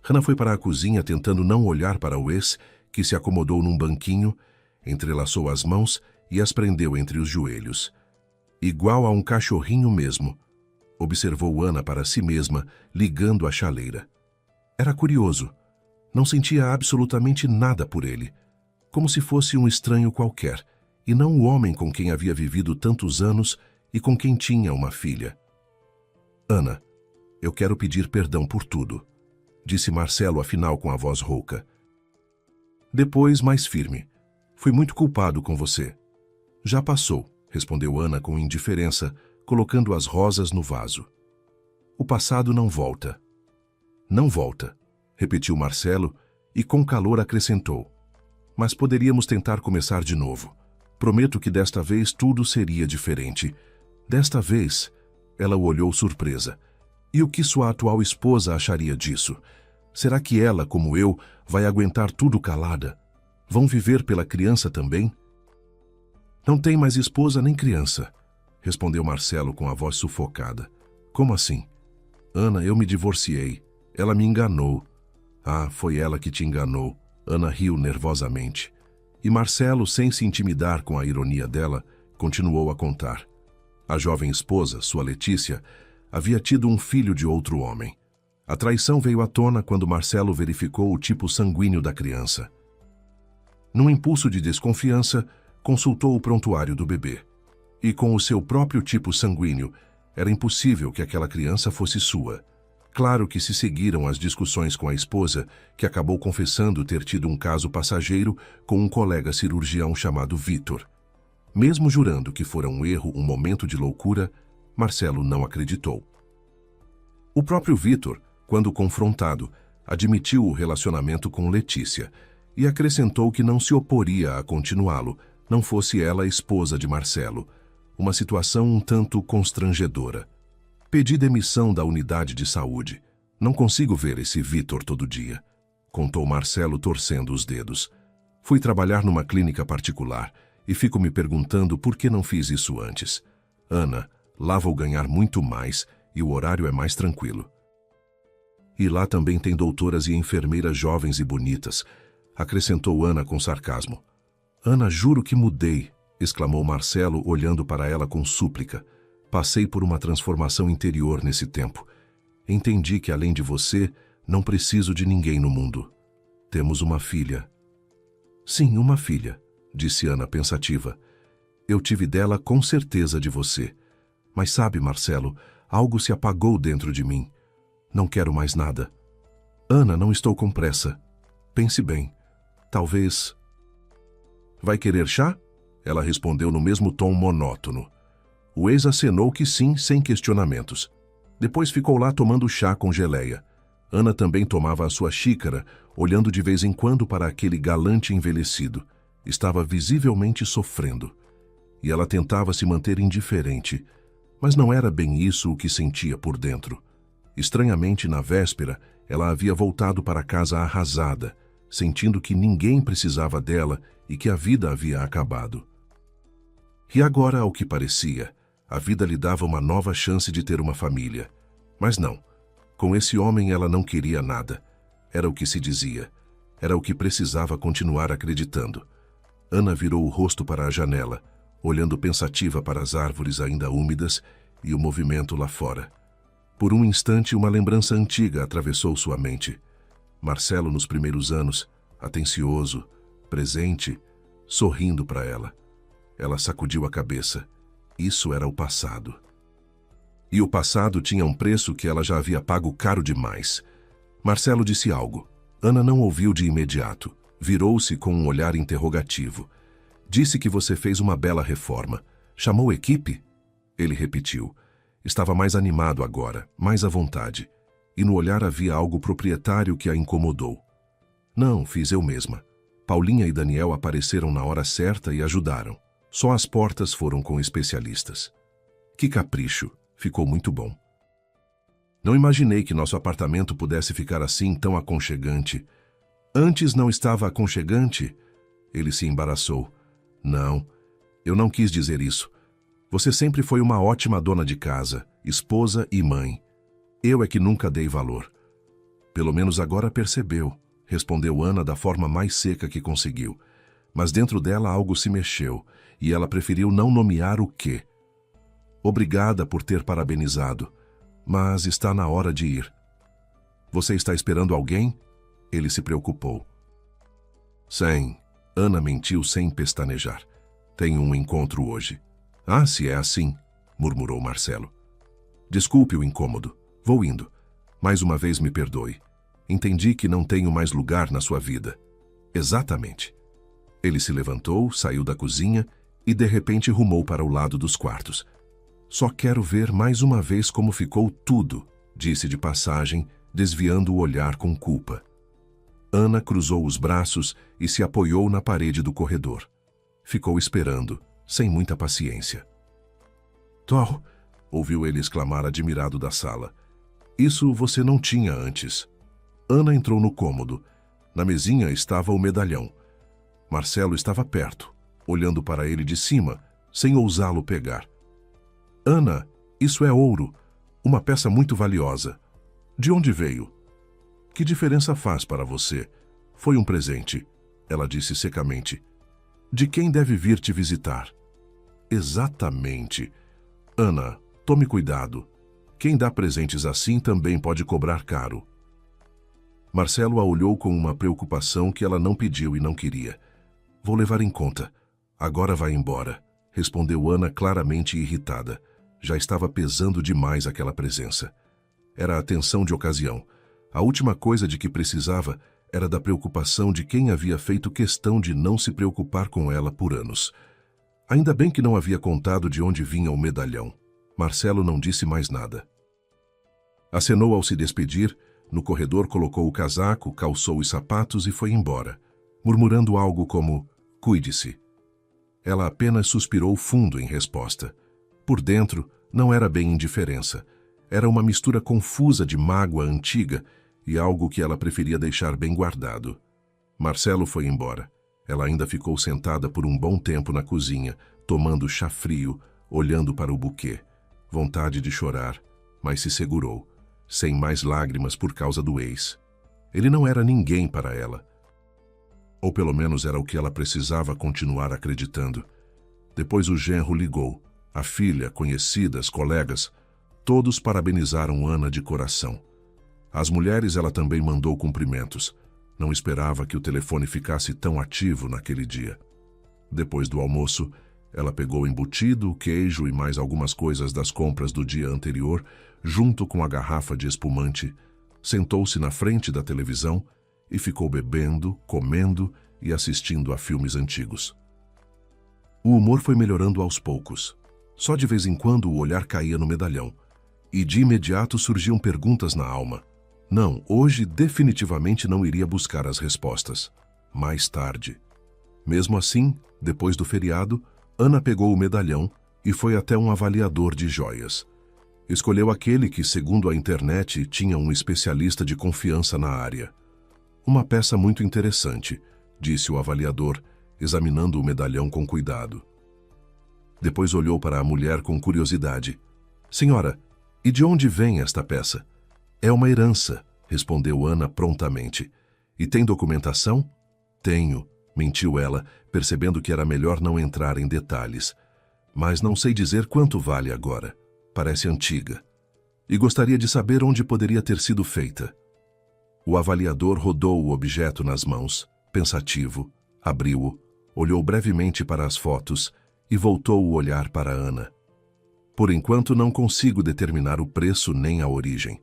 Ana foi para a cozinha tentando não olhar para o ex, que se acomodou num banquinho, entrelaçou as mãos e as prendeu entre os joelhos. "Igual a um cachorrinho mesmo", observou Ana para si mesma, ligando a chaleira. Era curioso. Não sentia absolutamente nada por ele, como se fosse um estranho qualquer, e não o homem com quem havia vivido tantos anos e com quem tinha uma filha. "Ana, eu quero pedir perdão por tudo", disse Marcelo afinal com a voz rouca. Depois, mais firme. "Fui muito culpado com você." "Já passou", respondeu Ana com indiferença, colocando as rosas no vaso. "O passado não volta." "Não volta", repetiu Marcelo e com calor acrescentou. "Mas poderíamos tentar começar de novo. Prometo que desta vez tudo seria diferente." Desta vez, ela o olhou surpresa. E o que sua atual esposa acharia disso? Será que ela, como eu, vai aguentar tudo calada? Vão viver pela criança também? "Não tem mais esposa nem criança", respondeu Marcelo com a voz sufocada. "Como assim?" "Ana, eu me divorciei. Ela me enganou." "Ah, foi ela que te enganou." Ana riu nervosamente. E Marcelo, sem se intimidar com a ironia dela, continuou a contar. A jovem esposa, sua Letícia, havia tido um filho de outro homem. A traição veio à tona quando Marcelo verificou o tipo sanguíneo da criança. Num impulso de desconfiança, consultou o prontuário do bebê. E com o seu próprio tipo sanguíneo, era impossível que aquela criança fosse sua. Claro que se seguiram as discussões com a esposa, que acabou confessando ter tido um caso passageiro com um colega cirurgião chamado Vitor. Mesmo jurando que fora um erro, um momento de loucura, Marcelo não acreditou. O próprio Vitor, quando confrontado, admitiu o relacionamento com Letícia e acrescentou que não se oporia a continuá-lo, não fosse ela a esposa de Marcelo. Uma situação um tanto constrangedora. "Pedi demissão da unidade de saúde. Não consigo ver esse Vitor todo dia, contou Marcelo torcendo os dedos. Fui trabalhar numa clínica particular e fico me perguntando por que não fiz isso antes. Ana, lá vou ganhar muito mais e o horário é mais tranquilo. E lá também tem doutoras e enfermeiras jovens e bonitas, acrescentou Ana com sarcasmo. Ana, juro que mudei, exclamou Marcelo olhando para ela com súplica. Passei por uma transformação interior nesse tempo. Entendi que além de você, não preciso de ninguém no mundo. Temos uma filha. Sim, uma filha, disse Ana pensativa. Eu tive dela com certeza de você. Mas sabe, Marcelo, algo se apagou dentro de mim. Não quero mais nada. Ana, não estou com pressa. Pense bem. Talvez... Vai querer chá? Ela respondeu no mesmo tom monótono. O ex acenou que sim, sem questionamentos. Depois ficou lá tomando chá com geleia. Ana também tomava a sua xícara, olhando de vez em quando para aquele galante envelhecido. Estava visivelmente sofrendo. E ela tentava se manter indiferente. Mas não era bem isso o que sentia por dentro. Estranhamente, na véspera, ela havia voltado para casa arrasada, sentindo que ninguém precisava dela e que a vida havia acabado. E agora, ao que parecia, a vida lhe dava uma nova chance de ter uma família. Mas não. Com esse homem ela não queria nada. Era o que se dizia. Era o que precisava continuar acreditando. Ana virou o rosto para a janela, olhando pensativa para as árvores ainda úmidas e o movimento lá fora. Por um instante, uma lembrança antiga atravessou sua mente. Marcelo nos primeiros anos, atencioso, presente, sorrindo para ela. Ela sacudiu a cabeça. Isso era o passado. E o passado tinha um preço que ela já havia pago caro demais. Marcelo disse algo. Ana não ouviu de imediato. Virou-se com um olhar interrogativo. Disse que você fez uma bela reforma. Chamou equipe? Ele repetiu. Estava mais animado agora, mais à vontade. E no olhar havia algo proprietário que a incomodou. Não, fiz eu mesma. Paulinha e Daniel apareceram na hora certa e ajudaram. Só as portas foram com especialistas. Que capricho. Ficou muito bom. Não imaginei que nosso apartamento pudesse ficar assim tão aconchegante. Antes não estava aconchegante? Ele se embaraçou. Não, eu não quis dizer isso. Você sempre foi uma ótima dona de casa, esposa e mãe. Eu é que nunca dei valor. Pelo menos agora percebeu, respondeu Ana da forma mais seca que conseguiu. Mas dentro dela algo se mexeu, e ela preferiu não nomear o quê. Obrigada por ter parabenizado, mas está na hora de ir. Você está esperando alguém? Ele se preocupou. Sim, Ana mentiu sem pestanejar. Tenho um encontro hoje. Ah, se é assim, murmurou Marcelo. Desculpe o incômodo. Vou indo. Mais uma vez me perdoe. Entendi que não tenho mais lugar na sua vida. Exatamente. Ele se levantou, saiu da cozinha e de repente rumou para o lado dos quartos. Só quero ver mais uma vez como ficou tudo, disse de passagem, desviando o olhar com culpa. Ana cruzou os braços e se apoiou na parede do corredor. Ficou esperando, sem muita paciência. Tó, ouviu ele exclamar admirado da sala. Isso você não tinha antes. Ana entrou no cômodo. Na mesinha estava o medalhão. Marcelo estava perto, olhando para ele de cima, sem ousá-lo pegar. Ana, isso é ouro, uma peça muito valiosa. De onde veio? Que diferença faz para você? Foi um presente, ela disse secamente. De quem deve vir te visitar? Exatamente. Ana, tome cuidado. Quem dá presentes assim também pode cobrar caro. Marcelo a olhou com uma preocupação que ela não pediu e não queria. Vou levar em conta. Agora vai embora, respondeu Ana claramente irritada. Já estava pesando demais aquela presença. Era a tensão de ocasião. A última coisa de que precisava era da preocupação de quem havia feito questão de não se preocupar com ela por anos. Ainda bem que não havia contado de onde vinha o medalhão. Marcelo não disse mais nada. Acenou ao se despedir, no corredor colocou o casaco, calçou os sapatos e foi embora, murmurando algo como, cuide-se. Ela apenas suspirou fundo em resposta. Por dentro, não era bem indiferença. Era uma mistura confusa de mágoa antiga e algo que ela preferia deixar bem guardado. Marcelo foi embora. Ela ainda ficou sentada por um bom tempo na cozinha, tomando chá frio, olhando para o buquê. Vontade de chorar, mas se segurou, sem mais lágrimas por causa do ex. Ele não era ninguém para ela. Ou pelo menos era o que ela precisava continuar acreditando. Depois o genro ligou. A filha, conhecidas, colegas, todos parabenizaram Ana de coração. Às mulheres ela também mandou cumprimentos. Não esperava que o telefone ficasse tão ativo naquele dia. Depois do almoço, ela pegou embutido, queijo e mais algumas coisas das compras do dia anterior, junto com a garrafa de espumante, sentou-se na frente da televisão e ficou bebendo, comendo e assistindo a filmes antigos. O humor foi melhorando aos poucos. Só de vez em quando o olhar caía no medalhão, e de imediato surgiam perguntas na alma. Não, hoje definitivamente não iria buscar as respostas. Mais tarde. Mesmo assim, depois do feriado, Ana pegou o medalhão e foi até um avaliador de joias. Escolheu aquele que, segundo a internet, tinha um especialista de confiança na área. Uma peça muito interessante, disse o avaliador, examinando o medalhão com cuidado. Depois olhou para a mulher com curiosidade. Senhora, e de onde vem esta peça? É uma herança, respondeu Ana prontamente. E tem documentação? Tenho, mentiu ela, percebendo que era melhor não entrar em detalhes. Mas não sei dizer quanto vale agora. Parece antiga. E gostaria de saber onde poderia ter sido feita. O avaliador rodou o objeto nas mãos, pensativo, abriu-o, olhou brevemente para as fotos e voltou o olhar para Ana. Por enquanto não consigo determinar o preço nem a origem.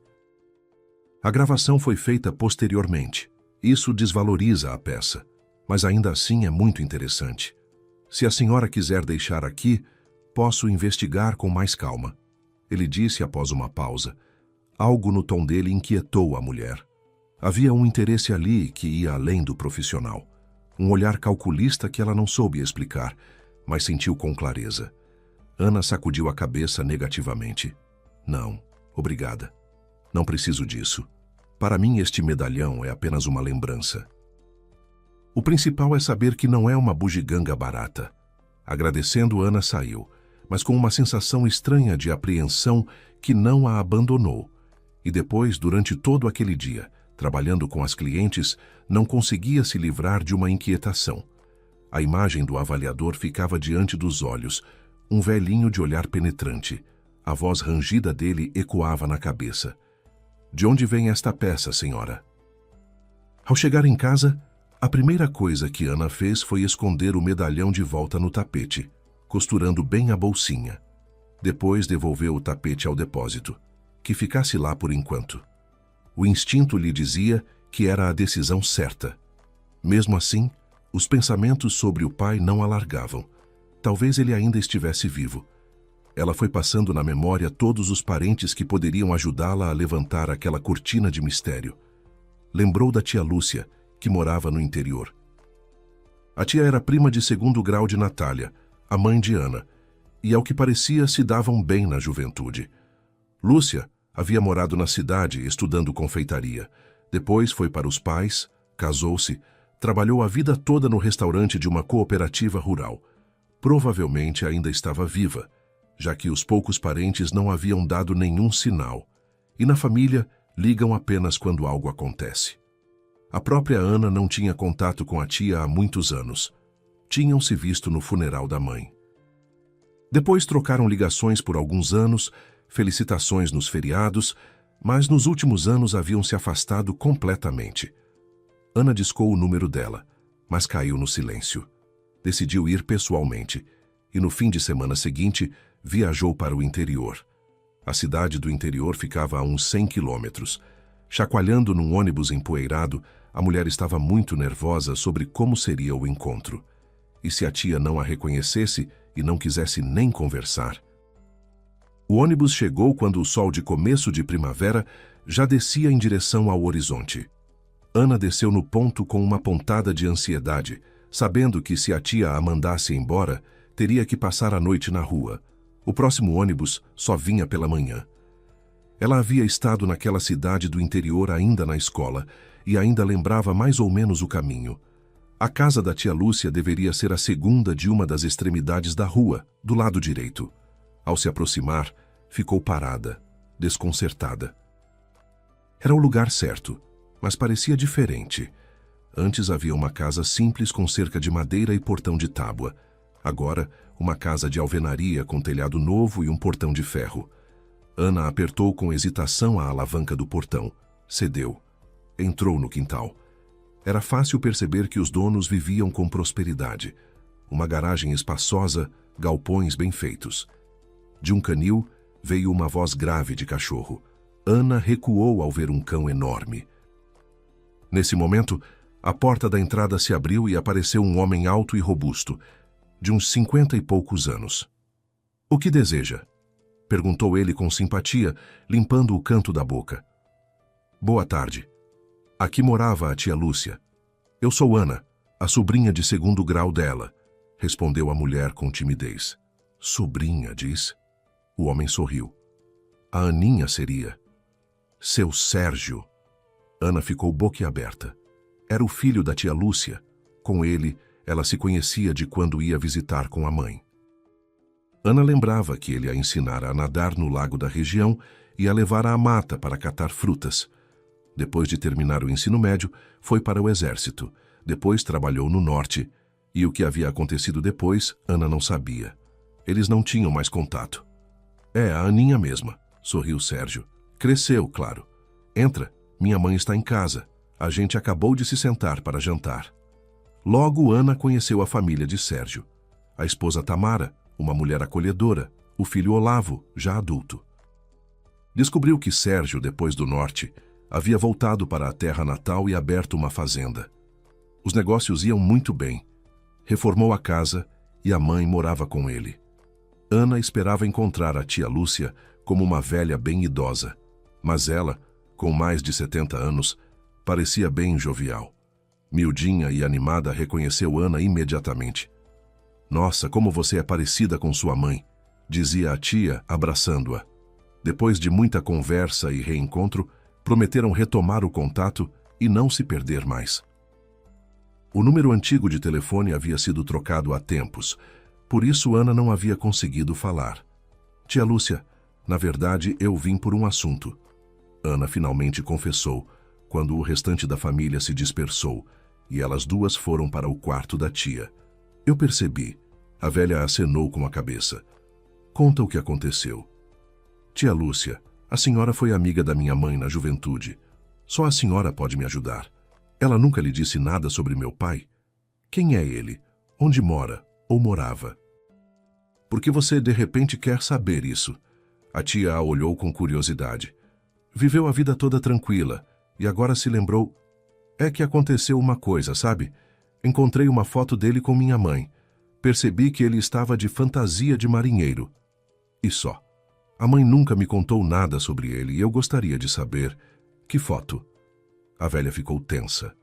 A gravação foi feita posteriormente. Isso desvaloriza a peça, mas ainda assim é muito interessante. Se a senhora quiser deixar aqui, posso investigar com mais calma. Ele disse após uma pausa. Algo no tom dele inquietou a mulher. Havia um interesse ali que ia além do profissional. Um olhar calculista que ela não soube explicar, mas sentiu com clareza. Ana sacudiu a cabeça negativamente. Não, obrigada. Não preciso disso. Para mim, este medalhão é apenas uma lembrança. O principal é saber que não é uma bugiganga barata. Agradecendo, Ana saiu, mas com uma sensação estranha de apreensão que não a abandonou. E depois, durante todo aquele dia, trabalhando com as clientes, não conseguia se livrar de uma inquietação. A imagem do avaliador ficava diante dos olhos, um velhinho de olhar penetrante. A voz rangida dele ecoava na cabeça. De onde vem esta peça, senhora? Ao chegar em casa, a primeira coisa que Ana fez foi esconder o medalhão de volta no tapete, costurando bem a bolsinha. Depois devolveu o tapete ao depósito, que ficasse lá por enquanto. O instinto lhe dizia que era a decisão certa. Mesmo assim, os pensamentos sobre o pai não a largavam. Talvez ele ainda estivesse vivo. Ela foi passando na memória todos os parentes que poderiam ajudá-la a levantar aquela cortina de mistério. Lembrou da tia Lúcia, que morava no interior. A tia era prima de segundo grau de Natália, a mãe de Ana, e ao que parecia se davam bem na juventude. Lúcia havia morado na cidade estudando confeitaria. Depois foi para os pais, casou-se, trabalhou a vida toda no restaurante de uma cooperativa rural. Provavelmente ainda estava viva, já que os poucos parentes não haviam dado nenhum sinal, e na família ligam apenas quando algo acontece. A própria Ana não tinha contato com a tia há muitos anos. Tinham se visto no funeral da mãe. Depois trocaram ligações por alguns anos, felicitações nos feriados, mas nos últimos anos haviam se afastado completamente. Ana discou o número dela, mas caiu no silêncio. Decidiu ir pessoalmente, e no fim de semana seguinte, viajou para o interior. A cidade do interior ficava a uns 100 quilômetros. Chacoalhando num ônibus empoeirado, a mulher estava muito nervosa sobre como seria o encontro. E se a tia não a reconhecesse e não quisesse nem conversar? O ônibus chegou quando o sol de começo de primavera já descia em direção ao horizonte. Ana desceu no ponto com uma pontada de ansiedade, sabendo que se a tia a mandasse embora, teria que passar a noite na rua. O próximo ônibus só vinha pela manhã. Ela havia estado naquela cidade do interior ainda na escola e ainda lembrava mais ou menos o caminho. A casa da tia Lúcia deveria ser a segunda de uma das extremidades da rua, do lado direito. Ao se aproximar, ficou parada, desconcertada. Era o lugar certo, mas parecia diferente. Antes havia uma casa simples com cerca de madeira e portão de tábua. Agora, uma casa de alvenaria com telhado novo e um portão de ferro. Ana apertou com hesitação a alavanca do portão. Cedeu. Entrou no quintal. Era fácil perceber que os donos viviam com prosperidade. Uma garagem espaçosa, galpões bem feitos. De um canil veio uma voz grave de cachorro. Ana recuou ao ver um cão enorme. Nesse momento, a porta da entrada se abriu e apareceu um homem alto e robusto, de uns 50 e poucos anos. "O que deseja?" perguntou ele com simpatia, limpando o canto da boca. "Boa tarde. Aqui morava a tia Lúcia. Eu sou Ana, a sobrinha de segundo grau dela", respondeu a mulher com timidez. "Sobrinha, diz?" O homem sorriu. "A Aninha seria." "Seu Sérgio." Ana ficou boquiaberta. Era o filho da tia Lúcia. Com ele, ela se conhecia de quando ia visitar com a mãe. Ana lembrava que ele a ensinara a nadar no lago da região e a levara à mata para catar frutas. Depois de terminar o ensino médio, foi para o exército. Depois trabalhou no norte. E o que havia acontecido depois, Ana não sabia. Eles não tinham mais contato. "É, a Aninha mesma", sorriu Sérgio. "Cresceu, claro. Entra, minha mãe está em casa. A gente acabou de se sentar para jantar." Logo, Ana conheceu a família de Sérgio. A esposa Tamara, uma mulher acolhedora, o filho Olavo, já adulto. Descobriu que Sérgio, depois do norte, havia voltado para a terra natal e aberto uma fazenda. Os negócios iam muito bem. Reformou a casa e a mãe morava com ele. Ana esperava encontrar a tia Lúcia como uma velha bem idosa, mas ela, com mais de 70 anos, parecia bem jovial. Miudinha e animada, reconheceu Ana imediatamente. "Nossa, como você é parecida com sua mãe", dizia a tia, abraçando-a. Depois de muita conversa e reencontro, prometeram retomar o contato e não se perder mais. O número antigo de telefone havia sido trocado há tempos, por isso Ana não havia conseguido falar. "Tia Lúcia, na verdade eu vim por um assunto." Ana finalmente confessou, quando o restante da família se dispersou, e elas duas foram para o quarto da tia. "Eu percebi." A velha acenou com a cabeça. "Conta o que aconteceu." "Tia Lúcia, a senhora foi amiga da minha mãe na juventude. Só a senhora pode me ajudar. Ela nunca lhe disse nada sobre meu pai? Quem é ele? Onde mora? Ou morava?" "Por que você de repente quer saber isso?" A tia a olhou com curiosidade. "Viveu a vida toda tranquila, e agora se lembrou. É que aconteceu uma coisa, sabe? Encontrei uma foto dele com minha mãe. Percebi que ele estava de fantasia de marinheiro. E só. A mãe nunca me contou nada sobre ele e eu gostaria de saber. Que foto?" A velha ficou tensa.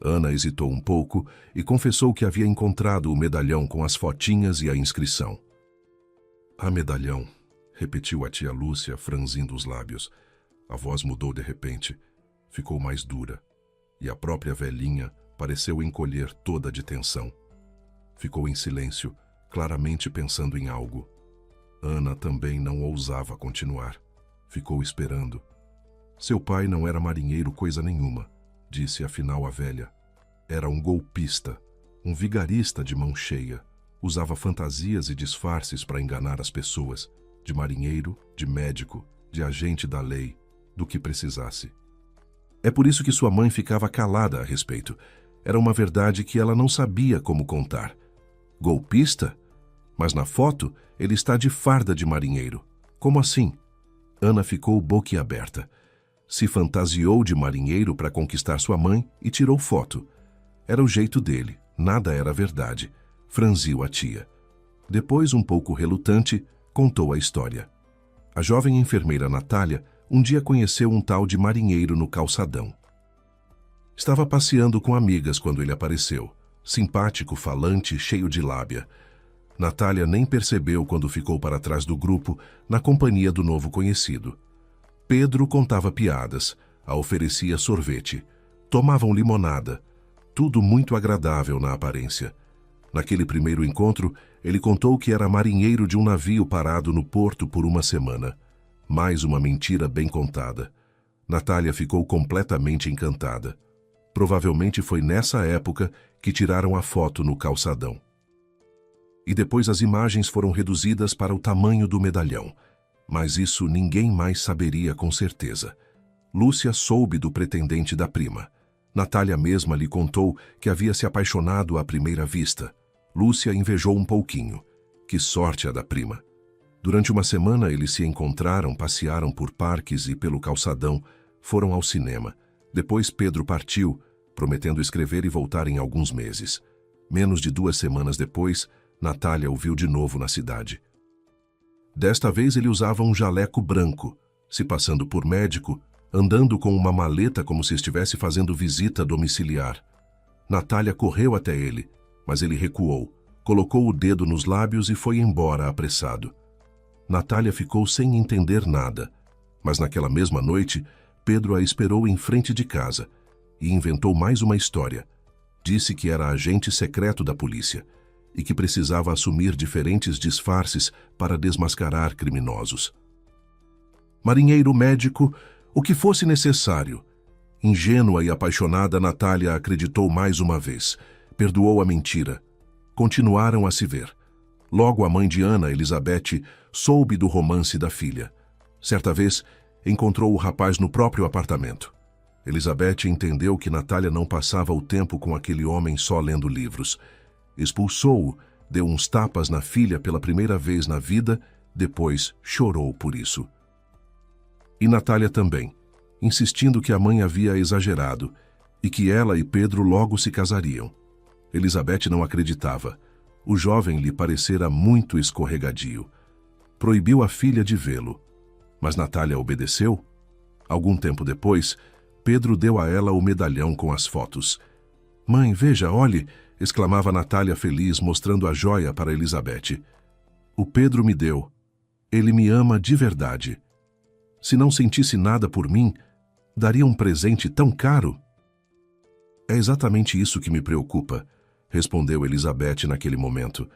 Ana hesitou um pouco e confessou que havia encontrado o medalhão com as fotinhas e a inscrição. "Ah, medalhão", repetiu a tia Lúcia, franzindo os lábios. A voz mudou de repente. Ficou mais dura. E a própria velhinha pareceu encolher toda de tensão. Ficou em silêncio, claramente pensando em algo. Ana também não ousava continuar. Ficou esperando. "Seu pai não era marinheiro coisa nenhuma", disse afinal a velha. "Era um golpista, um vigarista de mão cheia. Usava fantasias e disfarces para enganar as pessoas, de marinheiro, de médico, de agente da lei, do que precisasse. É por isso que sua mãe ficava calada a respeito. Era uma verdade que ela não sabia como contar. Golpista? Mas na foto ele está de farda de marinheiro. Como assim?" Ana ficou boquiaberta. Se fantasiou de marinheiro para conquistar sua mãe e tirou foto. Era o jeito dele, nada era verdade. Franziu a tia. Depois, um pouco relutante, contou a história. A jovem enfermeira Natália um dia conheceu um tal de marinheiro no calçadão. Estava passeando com amigas quando ele apareceu. Simpático, falante, cheio de lábia. Natália nem percebeu quando ficou para trás do grupo, na companhia do novo conhecido. Pedro contava piadas, a oferecia sorvete, tomavam limonada, tudo muito agradável na aparência. Naquele primeiro encontro, ele contou que era marinheiro de um navio parado no porto por uma semana. Mais uma mentira bem contada. Natália ficou completamente encantada. Provavelmente foi nessa época que tiraram a foto no calçadão. E depois as imagens foram reduzidas para o tamanho do medalhão. Mas isso ninguém mais saberia com certeza. Lúcia soube do pretendente da prima. Natália mesma lhe contou que havia se apaixonado à primeira vista. Lúcia invejou um pouquinho. Que sorte a da prima. Durante uma semana eles se encontraram, passearam por parques e pelo calçadão, foram ao cinema. Depois Pedro partiu, prometendo escrever e voltar em alguns meses. Menos de 2 semanas depois, Natália o viu de novo na cidade. Desta vez ele usava um jaleco branco, se passando por médico, andando com uma maleta como se estivesse fazendo visita domiciliar. Natália correu até ele, mas ele recuou, colocou o dedo nos lábios e foi embora apressado. Natália ficou sem entender nada, mas naquela mesma noite, Pedro a esperou em frente de casa e inventou mais uma história. Disse que era agente secreto da polícia e que precisava assumir diferentes disfarces para desmascarar criminosos. Marinheiro, médico, o que fosse necessário. Ingênua e apaixonada, Natália acreditou mais uma vez. Perdoou a mentira. Continuaram a se ver. Logo a mãe de Ana, Elizabeth, soube do romance da filha. Certa vez, encontrou o rapaz no próprio apartamento. Elizabeth entendeu que Natália não passava o tempo com aquele homem só lendo livros. Expulsou-o, deu uns tapas na filha pela primeira vez na vida, depois chorou por isso. E Natália também, insistindo que a mãe havia exagerado e que ela e Pedro logo se casariam. Elizabeth não acreditava. O jovem lhe parecera muito escorregadio. Proibiu a filha de vê-lo. Mas Natália obedeceu. Algum tempo depois, Pedro deu a ela o medalhão com as fotos. «Mãe, veja, olhe!» exclamava Natália feliz, mostrando a joia para Elizabeth. «O Pedro me deu. Ele me ama de verdade. Se não sentisse nada por mim, daria um presente tão caro?» «É exatamente isso que me preocupa», respondeu Elizabeth naquele momento.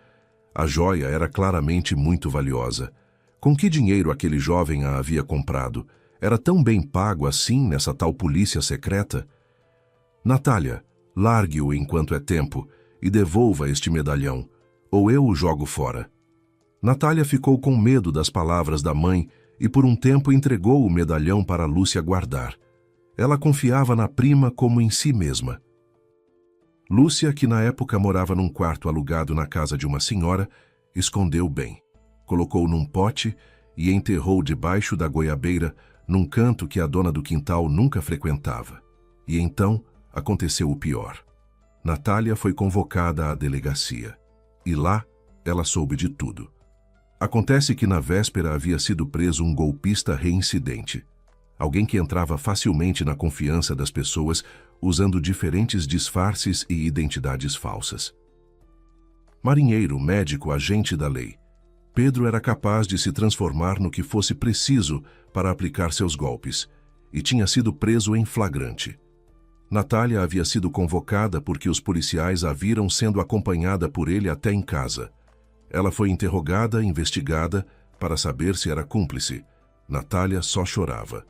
A joia era claramente muito valiosa. Com que dinheiro aquele jovem a havia comprado? Era tão bem pago assim nessa tal polícia secreta? «Natália, largue-o enquanto é tempo e devolva este medalhão, ou eu o jogo fora». Natália ficou com medo das palavras da mãe e por um tempo entregou o medalhão para Lúcia guardar. Ela confiava na prima como em si mesma. Lúcia, que na época morava num quarto alugado na casa de uma senhora, escondeu bem. Colocou num pote e enterrou debaixo da goiabeira, num canto que a dona do quintal nunca frequentava. E então aconteceu o pior. Natália foi convocada à delegacia. E lá ela soube de tudo. Acontece que na véspera havia sido preso um golpista reincidente. Alguém que entrava facilmente na confiança das pessoas, usando diferentes disfarces e identidades falsas. Marinheiro, médico, agente da lei, Pedro era capaz de se transformar no que fosse preciso para aplicar seus golpes, e tinha sido preso em flagrante. Natália havia sido convocada porque os policiais a viram sendo acompanhada por ele até em casa. Ela foi interrogada, investigada, para saber se era cúmplice. Natália só chorava.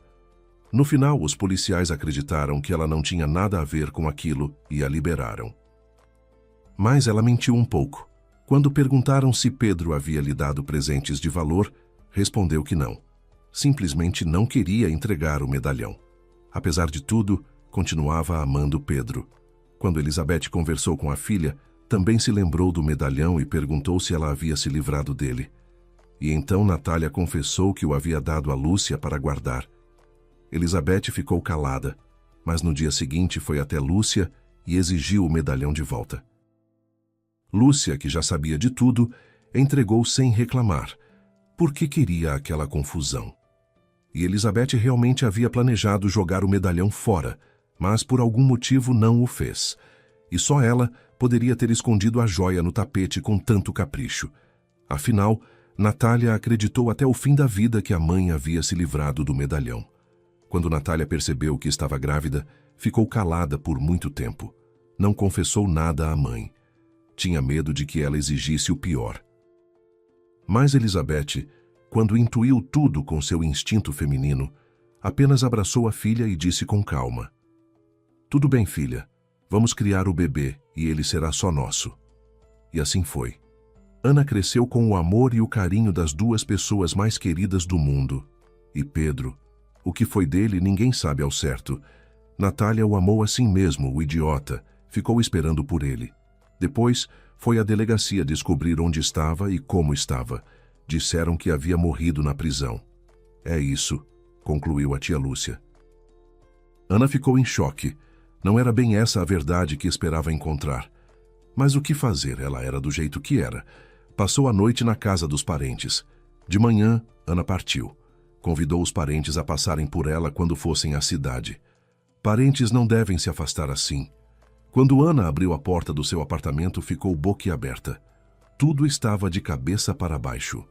No final, os policiais acreditaram que ela não tinha nada a ver com aquilo e a liberaram. Mas ela mentiu um pouco. Quando perguntaram se Pedro havia lhe dado presentes de valor, respondeu que não. Simplesmente não queria entregar o medalhão. Apesar de tudo, continuava amando Pedro. Quando Elizabeth conversou com a filha, também se lembrou do medalhão e perguntou se ela havia se livrado dele. E então Natália confessou que o havia dado a Lúcia para guardar. Elizabeth ficou calada, mas no dia seguinte foi até Lúcia e exigiu o medalhão de volta. Lúcia, que já sabia de tudo, entregou sem reclamar, porque queria aquela confusão. E Elizabeth realmente havia planejado jogar o medalhão fora, mas por algum motivo não o fez. E só ela poderia ter escondido a joia no tapete com tanto capricho. Afinal, Natália acreditou até o fim da vida que a mãe havia se livrado do medalhão. Quando Natália percebeu que estava grávida, ficou calada por muito tempo. Não confessou nada à mãe. Tinha medo de que ela exigisse o pior. Mas Elizabeth, quando intuiu tudo com seu instinto feminino, apenas abraçou a filha e disse com calma: "Tudo bem, filha. Vamos criar o bebê e ele será só nosso." E assim foi. Ana cresceu com o amor e o carinho das duas pessoas mais queridas do mundo. E Pedro, o que foi dele ninguém sabe ao certo. Natália o amou assim mesmo, o idiota, ficou esperando por ele. Depois, foi à delegacia descobrir onde estava e como estava. Disseram que havia morrido na prisão. "É isso", concluiu a tia Lúcia. Ana ficou em choque. Não era bem essa a verdade que esperava encontrar. Mas o que fazer? Ela era do jeito que era. Passou a noite na casa dos parentes. De manhã, Ana partiu. Convidou os parentes a passarem por ela quando fossem à cidade. Parentes não devem se afastar assim. Quando Ana abriu a porta do seu apartamento, ficou boquiaberta. Tudo estava de cabeça para baixo.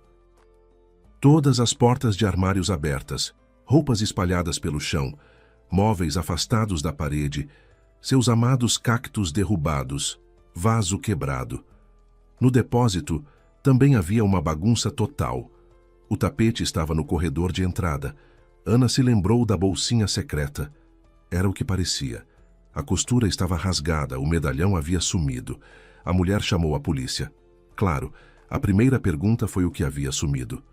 Todas as portas de armários abertas, roupas espalhadas pelo chão, móveis afastados da parede, seus amados cactos derrubados, vaso quebrado. No depósito, também havia uma bagunça total. O tapete estava no corredor de entrada. Ana se lembrou da bolsinha secreta. Era o que parecia. A costura estava rasgada, o medalhão havia sumido. A mulher chamou a polícia. Claro, a primeira pergunta foi o que havia sumido.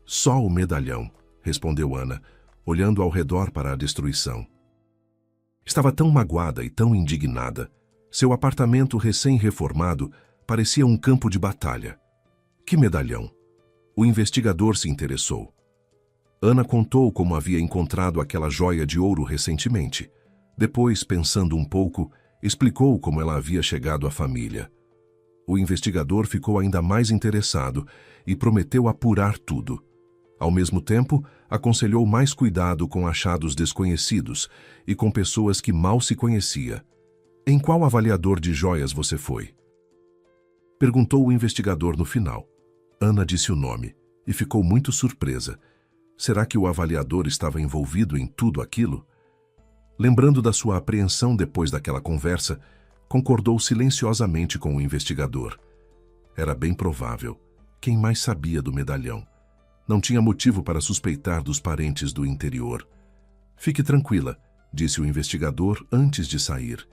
"Só o medalhão", respondeu Ana, olhando ao redor para a destruição. Estava tão magoada e tão indignada. Seu apartamento recém-reformado parecia um campo de batalha. Que medalhão? O investigador se interessou. Ana contou como havia encontrado aquela joia de ouro recentemente. Depois, pensando um pouco, explicou como ela havia chegado à família. O investigador ficou ainda mais interessado e prometeu apurar tudo. Ao mesmo tempo, aconselhou mais cuidado com achados desconhecidos e com pessoas que mal se conhecia. "Em qual avaliador de joias você foi?" perguntou o investigador no final. Ana disse o nome e ficou muito surpresa. Será que o avaliador estava envolvido em tudo aquilo? Lembrando da sua apreensão depois daquela conversa, concordou silenciosamente com o investigador. Era bem provável. Quem mais sabia do medalhão? Não tinha motivo para suspeitar dos parentes do interior. "Fique tranquila", disse o investigador antes de sair.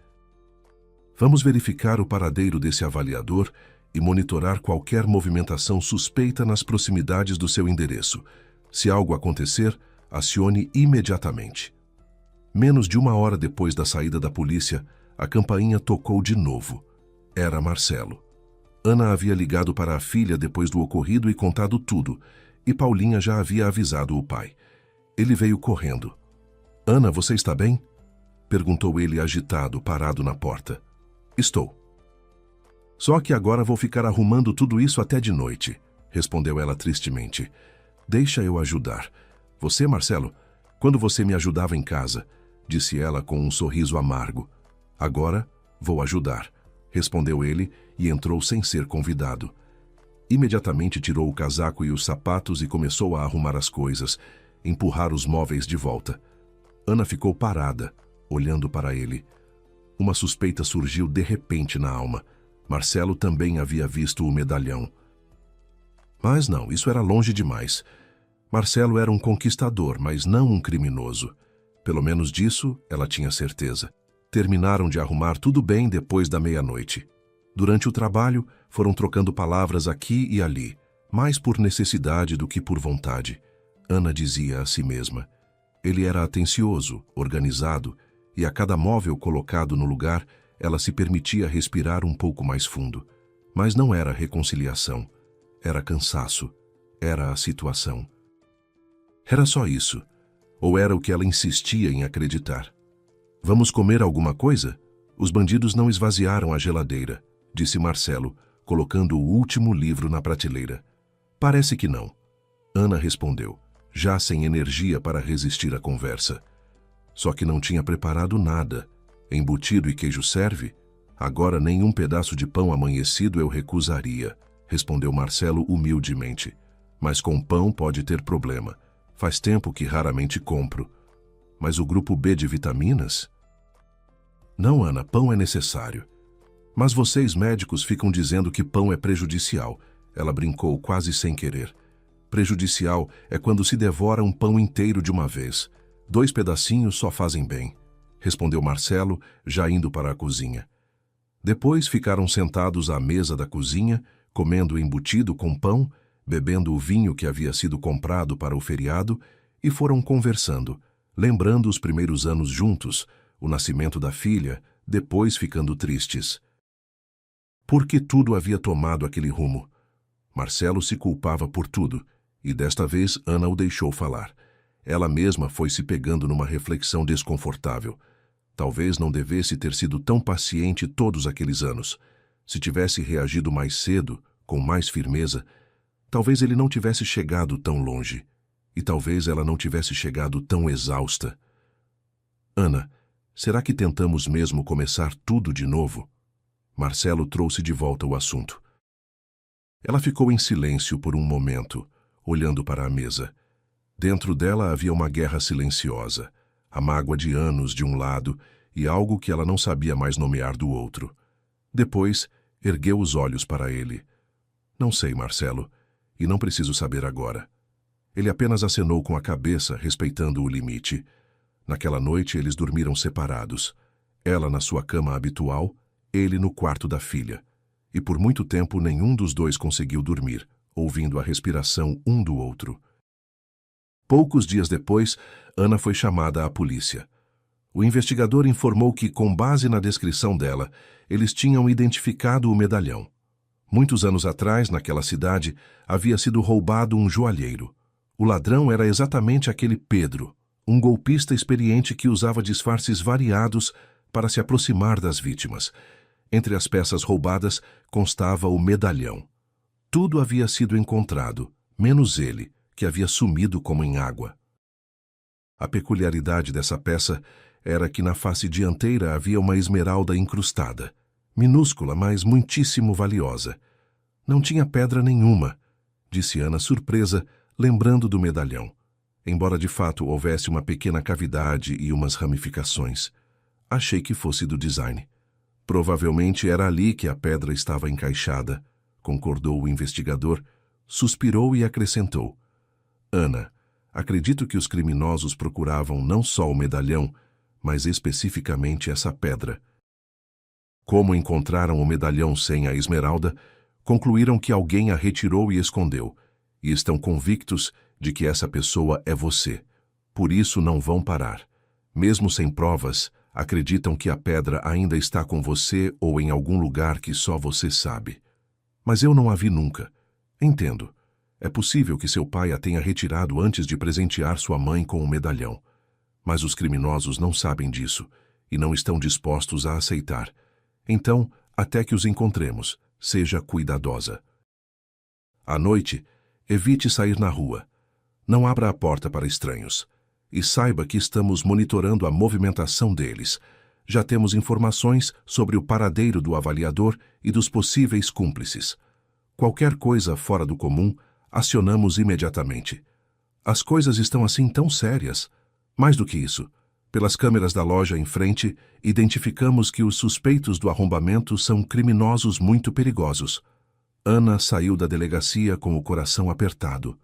"Vamos verificar o paradeiro desse avaliador e monitorar qualquer movimentação suspeita nas proximidades do seu endereço. Se algo acontecer, acione imediatamente." Menos de 1 hora depois da saída da polícia, a campainha tocou de novo. Era Marcelo. Ana havia ligado para a filha depois do ocorrido e contado tudo, e Paulinha já havia avisado o pai. Ele veio correndo. "Ana, você está bem?" perguntou ele agitado, parado na porta. "Estou. Só que agora vou ficar arrumando tudo isso até de noite", respondeu ela tristemente. "Deixa eu ajudar. Você, Marcelo, quando você me ajudava em casa", disse ela com um sorriso amargo. "Agora vou ajudar", respondeu ele e entrou sem ser convidado. Imediatamente tirou o casaco e os sapatos e começou a arrumar as coisas, empurrar os móveis de volta. Ana ficou parada, olhando para ele. Uma suspeita surgiu de repente na alma. Marcelo também havia visto o medalhão. Mas não, isso era longe demais. Marcelo era um conquistador, mas não um criminoso. Pelo menos disso, ela tinha certeza. Terminaram de arrumar tudo bem depois da meia-noite. Durante o trabalho, foram trocando palavras aqui e ali, mais por necessidade do que por vontade. Ana dizia a si mesma. Ele era atencioso, organizado, e a cada móvel colocado no lugar, ela se permitia respirar um pouco mais fundo. Mas não era reconciliação. Era cansaço. Era a situação. Era só isso. Ou era o que ela insistia em acreditar. "Vamos comer alguma coisa?" "Os bandidos não esvaziaram a geladeira", disse Marcelo, colocando o último livro na prateleira. "Parece que não", Ana respondeu, já sem energia para resistir à conversa. Só que não tinha preparado nada. Embutido e queijo serve? Agora nem um pedaço de pão amanhecido eu recusaria, respondeu Marcelo humildemente. Mas com pão pode ter problema. Faz tempo que raramente compro. Mas o grupo B de vitaminas? Não, Ana, pão é necessário. Mas vocês médicos ficam dizendo que pão é prejudicial. Ela brincou quase sem querer. Prejudicial é quando se devora um pão inteiro de uma vez. 2 pedacinhos só fazem bem, respondeu Marcelo, já indo para a cozinha. Depois ficaram sentados à mesa da cozinha, comendo embutido com pão, bebendo o vinho que havia sido comprado para o feriado e foram conversando, lembrando os primeiros anos juntos, o nascimento da filha, depois ficando tristes. Por que tudo havia tomado aquele rumo? Marcelo se culpava por tudo, e desta vez Ana o deixou falar. Ela mesma foi se pegando numa reflexão desconfortável. Talvez não devesse ter sido tão paciente todos aqueles anos. Se tivesse reagido mais cedo, com mais firmeza, talvez ele não tivesse chegado tão longe. E talvez ela não tivesse chegado tão exausta. Ana, será que tentamos mesmo começar tudo de novo? Marcelo trouxe de volta o assunto. Ela ficou em silêncio por um momento, olhando para a mesa. Dentro dela havia uma guerra silenciosa, a mágoa de anos de um lado e algo que ela não sabia mais nomear do outro. Depois, ergueu os olhos para ele. Não sei, Marcelo, e não preciso saber agora. Ele apenas acenou com a cabeça, respeitando o limite. Naquela noite, eles dormiram separados. Ela na sua cama habitual, ele no quarto da filha. E por muito tempo nenhum dos dois conseguiu dormir, ouvindo a respiração um do outro. Poucos dias depois, Ana foi chamada à polícia. O investigador informou que, com base na descrição dela, eles tinham identificado o medalhão. Muitos anos atrás, naquela cidade, havia sido roubado um joalheiro. O ladrão era exatamente aquele Pedro, um golpista experiente que usava disfarces variados para se aproximar das vítimas. Entre as peças roubadas constava o medalhão. Tudo havia sido encontrado, menos ele, que havia sumido como em água. A peculiaridade dessa peça era que na face dianteira havia uma esmeralda incrustada, minúscula, mas muitíssimo valiosa. Não tinha pedra nenhuma, disse Ana surpresa, lembrando do medalhão, embora de fato houvesse uma pequena cavidade e umas ramificações. Achei que fosse do design. Provavelmente era ali que a pedra estava encaixada, concordou o investigador, suspirou e acrescentou. Ana, acredito que os criminosos procuravam não só o medalhão, mas especificamente essa pedra. Como encontraram o medalhão sem a esmeralda, concluíram que alguém a retirou e escondeu, e estão convictos de que essa pessoa é você. Por isso não vão parar. Mesmo sem provas, acreditam que a pedra ainda está com você ou em algum lugar que só você sabe. Mas eu não a vi nunca. Entendo. É possível que seu pai a tenha retirado antes de presentear sua mãe com o medalhão. Mas os criminosos não sabem disso e não estão dispostos a aceitar. Então, até que os encontremos, seja cuidadosa. À noite, evite sair na rua. Não abra a porta para estranhos. E saiba que estamos monitorando a movimentação deles. Já temos informações sobre o paradeiro do avaliador e dos possíveis cúmplices. Qualquer coisa fora do comum, acionamos imediatamente. As coisas estão assim tão sérias. Mais do que isso, pelas câmeras da loja em frente, identificamos que os suspeitos do arrombamento são criminosos muito perigosos. Ana saiu da delegacia com o coração apertado.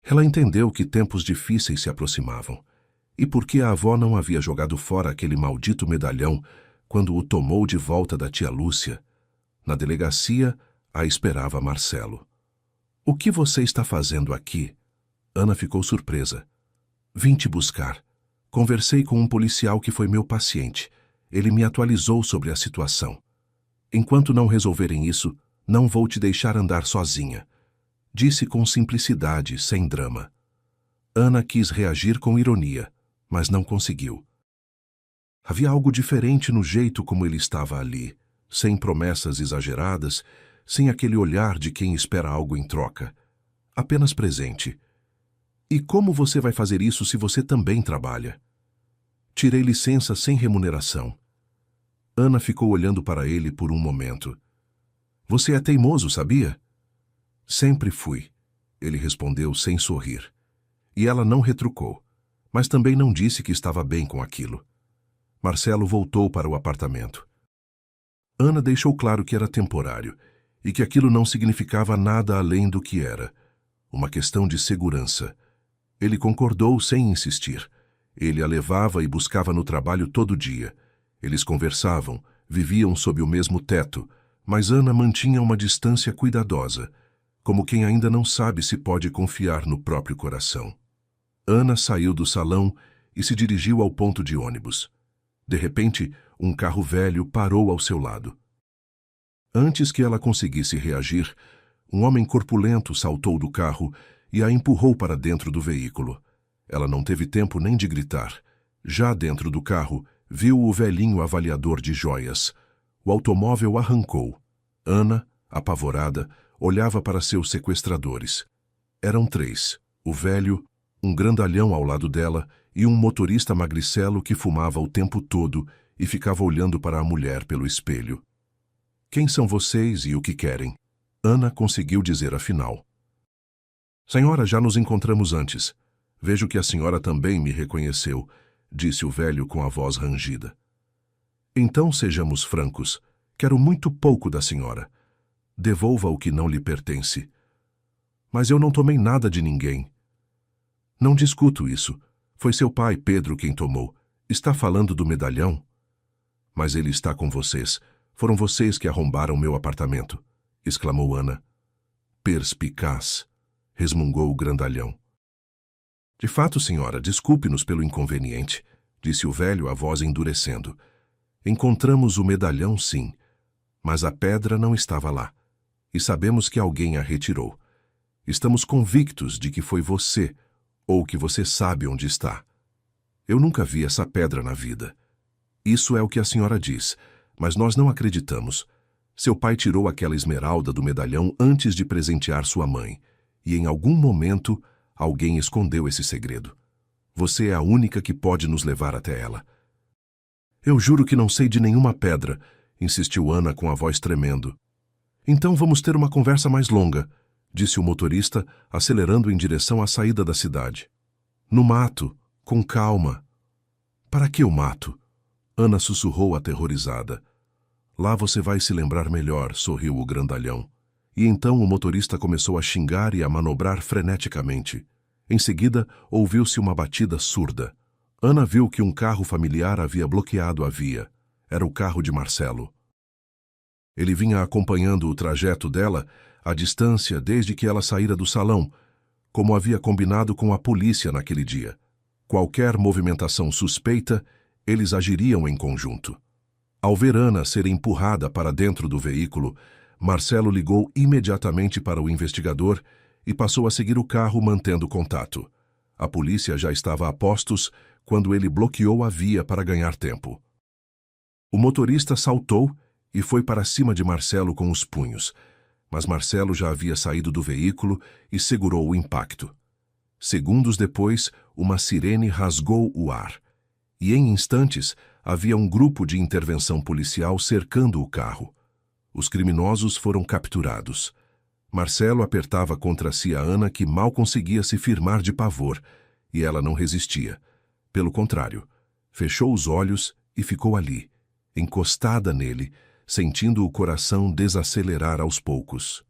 Ela entendeu que tempos difíceis se aproximavam, e por que a avó não havia jogado fora aquele maldito medalhão quando o tomou de volta da tia Lúcia. Na delegacia, a esperava Marcelo. O que você está fazendo aqui? Ana ficou surpresa. Vim te buscar. Conversei com um policial que foi meu paciente. Ele me atualizou sobre a situação. Enquanto não resolverem isso, não vou te deixar andar sozinha. Disse com simplicidade, sem drama. Ana quis reagir com ironia, mas não conseguiu. Havia algo diferente no jeito como ele estava ali, sem promessas exageradas, sem aquele olhar de quem espera algo em troca. Apenas presente. E como você vai fazer isso se você também trabalha? Tirei licença sem remuneração. Ana ficou olhando para ele por um momento. Você é teimoso, sabia? Sempre fui. ele respondeu sem sorrir. E ela não retrucou, mas também não disse que estava bem com aquilo. Marcelo voltou para o apartamento. Ana deixou claro que era temporário e que aquilo não significava nada além do que era, uma questão de segurança. Ele concordou sem insistir. Ele a levava e buscava no trabalho todo dia. Eles conversavam, viviam sob o mesmo teto, mas Ana mantinha uma distância cuidadosa, como quem ainda não sabe se pode confiar no próprio coração. Ana saiu do salão e se dirigiu ao ponto de ônibus. De repente, um carro velho parou ao seu lado. Antes que ela conseguisse reagir, um homem corpulento saltou do carro e a empurrou para dentro do veículo. Ela não teve tempo nem de gritar. Já dentro do carro, viu o velhinho avaliador de joias. O automóvel arrancou. Ana, apavorada, olhava para seus sequestradores. Eram 3, o velho, um grandalhão ao lado dela e um motorista magricelo que fumava o tempo todo e ficava olhando para a mulher pelo espelho. Quem são vocês e o que querem? Ana conseguiu dizer afinal. Senhora, já nos encontramos antes. Vejo que a senhora também me reconheceu, disse o velho com a voz rangida. Então sejamos francos. Quero muito pouco da senhora. Devolva o que não lhe pertence. Mas eu não tomei nada de ninguém. Não discuto isso. Foi seu pai, Pedro, quem tomou. Está falando do medalhão? Mas ele está com vocês. Foram vocês que arrombaram meu apartamento, exclamou Ana. Perspicaz, resmungou o grandalhão. De fato, senhora, desculpe-nos pelo inconveniente, disse o velho, a voz endurecendo. Encontramos o medalhão, sim, mas a pedra não estava lá, e sabemos que alguém a retirou. Estamos convictos de que foi você, ou que você sabe onde está. Eu nunca vi essa pedra na vida. Isso é o que a senhora diz, mas nós não acreditamos. Seu pai tirou aquela esmeralda do medalhão antes de presentear sua mãe, e em algum momento alguém escondeu esse segredo. Você é a única que pode nos levar até ela. Eu juro que não sei de nenhuma pedra, insistiu Ana com a voz tremendo. Então vamos ter uma conversa mais longa, disse o motorista, acelerando em direção à saída da cidade. No mato, com calma. Para que o mato? Ana sussurrou aterrorizada. Lá você vai se lembrar melhor, sorriu o grandalhão. E então o motorista começou a xingar e a manobrar freneticamente. Em seguida, ouviu-se uma batida surda. Ana viu que um carro familiar havia bloqueado a via. Era o carro de Marcelo. Ele vinha acompanhando o trajeto dela, à distância desde que ela saíra do salão, como havia combinado com a polícia naquele dia. Qualquer movimentação suspeita, eles agiriam em conjunto. Ao ver Ana ser empurrada para dentro do veículo, Marcelo ligou imediatamente para o investigador e passou a seguir o carro mantendo contato. A polícia já estava a postos quando ele bloqueou a via para ganhar tempo. O motorista saltou e foi para cima de Marcelo com os punhos, mas Marcelo já havia saído do veículo e segurou o impacto. Segundos depois, uma sirene rasgou o ar, e em instantes havia um grupo de intervenção policial cercando o carro. Os criminosos foram capturados. Marcelo apertava contra si a Ana, que mal conseguia se firmar de pavor, e ela não resistia. Pelo contrário, fechou os olhos e ficou ali, encostada nele, sentindo o coração desacelerar aos poucos.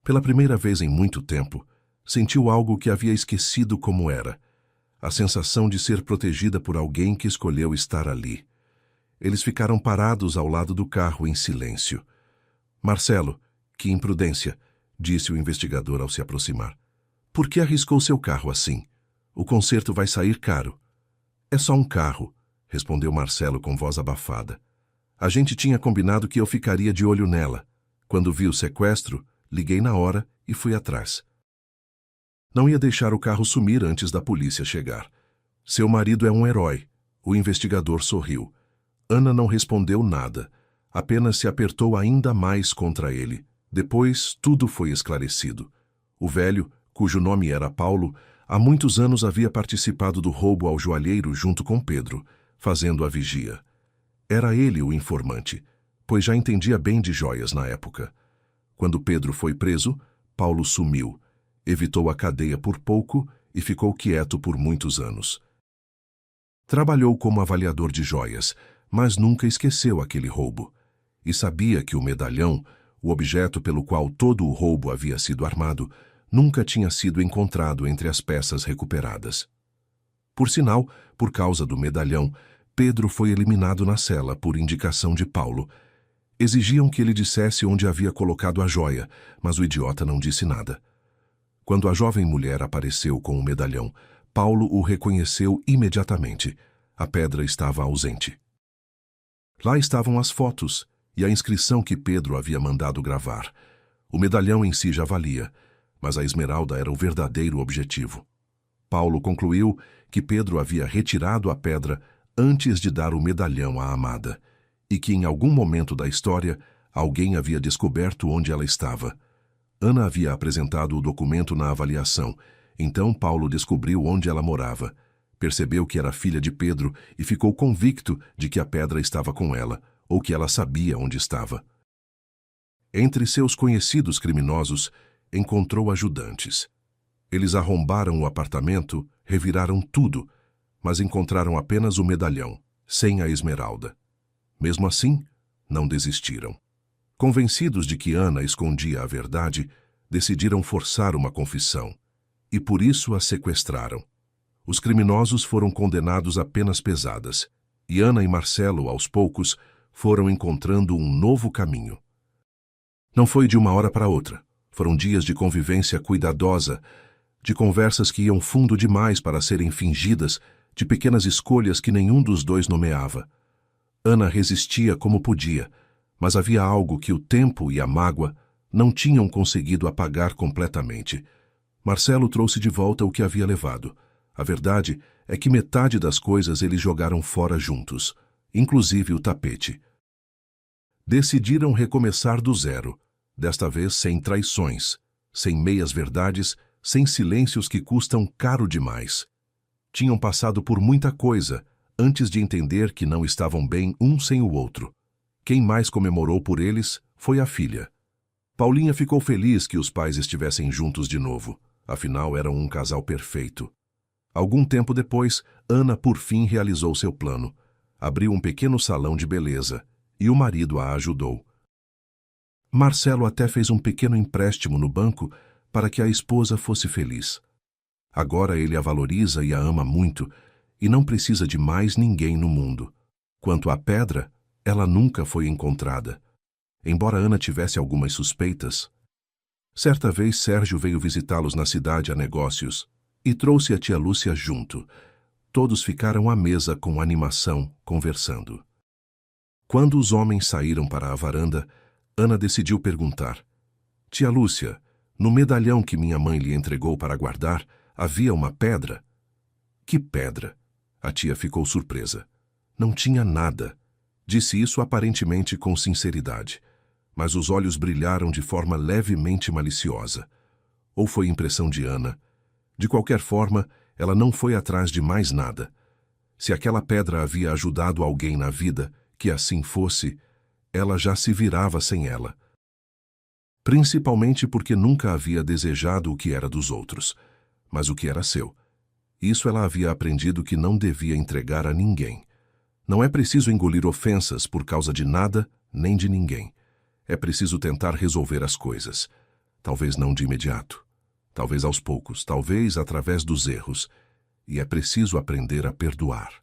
Pela primeira vez em muito tempo, sentiu algo que havia esquecido como era, a sensação de ser protegida por alguém que escolheu estar ali. Eles ficaram parados ao lado do carro em silêncio. Marcelo, que imprudência, disse o investigador ao se aproximar. Por que arriscou seu carro assim? O conserto vai sair caro. É só um carro, respondeu Marcelo com voz abafada. A gente tinha combinado que eu ficaria de olho nela. Quando vi o sequestro, liguei na hora e fui atrás. Não ia deixar o carro sumir antes da polícia chegar. Seu marido é um herói. O investigador sorriu. Ana não respondeu nada. Apenas se apertou ainda mais contra ele. Depois, tudo foi esclarecido. O velho, cujo nome era Paulo, há muitos anos havia participado do roubo ao joalheiro junto com Pedro, fazendo a vigia. Era ele o informante, pois já entendia bem de joias na época. Quando Pedro foi preso, Paulo sumiu, Evitou a cadeia por pouco e ficou quieto por muitos anos. Trabalhou como avaliador de joias, mas nunca esqueceu aquele roubo. E sabia que o medalhão, o objeto pelo qual todo o roubo havia sido armado, nunca tinha sido encontrado entre as peças recuperadas. Por sinal, por causa do medalhão, Pedro foi eliminado na cela por indicação de Paulo. Exigiam que ele dissesse onde havia colocado a joia, mas o idiota não disse nada. Quando a jovem mulher apareceu com o medalhão, Paulo o reconheceu imediatamente. A pedra estava ausente. Lá estavam as fotos e a inscrição que Pedro havia mandado gravar. O medalhão em si já valia, mas a esmeralda era o verdadeiro objetivo. Paulo concluiu que Pedro havia retirado a pedra antes de dar o medalhão à amada, e que em algum momento da história alguém havia descoberto onde ela estava. Ana havia apresentado o documento na avaliação, então Paulo descobriu onde ela morava. Percebeu que era filha de Pedro e ficou convicto de que a pedra estava com ela, ou que ela sabia onde estava. Entre seus conhecidos criminosos, encontrou ajudantes. Eles arrombaram o apartamento, reviraram tudo, mas encontraram apenas o medalhão, sem a esmeralda. Mesmo assim, não desistiram. Convencidos de que Ana escondia a verdade, decidiram forçar uma confissão, e por isso a sequestraram. Os criminosos foram condenados a penas pesadas, e Ana e Marcelo, aos poucos, foram encontrando um novo caminho. Não foi de uma hora para outra. Foram dias de convivência cuidadosa, de conversas que iam fundo demais para serem fingidas, de pequenas escolhas que nenhum dos dois nomeava. Ana resistia como podia, mas havia algo que o tempo e a mágoa não tinham conseguido apagar completamente. Marcelo trouxe de volta o que havia levado. A verdade é que metade das coisas eles jogaram fora juntos, inclusive o tapete. Decidiram recomeçar do zero, desta vez sem traições, sem meias-verdades, sem silêncios que custam caro demais. Tinham passado por muita coisa antes de entender que não estavam bem um sem o outro. Quem mais comemorou por eles foi a filha. Paulinha ficou feliz que os pais estivessem juntos de novo, afinal eram um casal perfeito. Algum tempo depois, Ana por fim realizou seu plano. Abriu um pequeno salão de beleza, e o marido a ajudou. Marcelo até fez um pequeno empréstimo no banco para que a esposa fosse feliz. Agora ele a valoriza e a ama muito, e não precisa de mais ninguém no mundo. Quanto à pedra, ela nunca foi encontrada, embora Ana tivesse algumas suspeitas. Certa vez Sérgio veio visitá-los na cidade a negócios e trouxe a tia Lúcia junto. Todos ficaram à mesa com animação, conversando. Quando os homens saíram para a varanda, Ana decidiu perguntar: Tia Lúcia, no medalhão que minha mãe lhe entregou para guardar, havia uma pedra? Que pedra? A tia ficou surpresa. Não tinha nada. Disse isso aparentemente com sinceridade, mas os olhos brilharam de forma levemente maliciosa. Ou foi impressão de Ana? De qualquer forma, ela não foi atrás de mais nada. Se aquela pedra havia ajudado alguém na vida, que assim fosse, ela já se virava sem ela. Principalmente porque nunca havia desejado o que era dos outros, mas o que era seu. Isso ela havia aprendido que não devia entregar a ninguém. Não é preciso engolir ofensas por causa de nada nem de ninguém. É preciso tentar resolver as coisas. Talvez não de imediato. Talvez aos poucos, talvez através dos erros. E é preciso aprender a perdoar.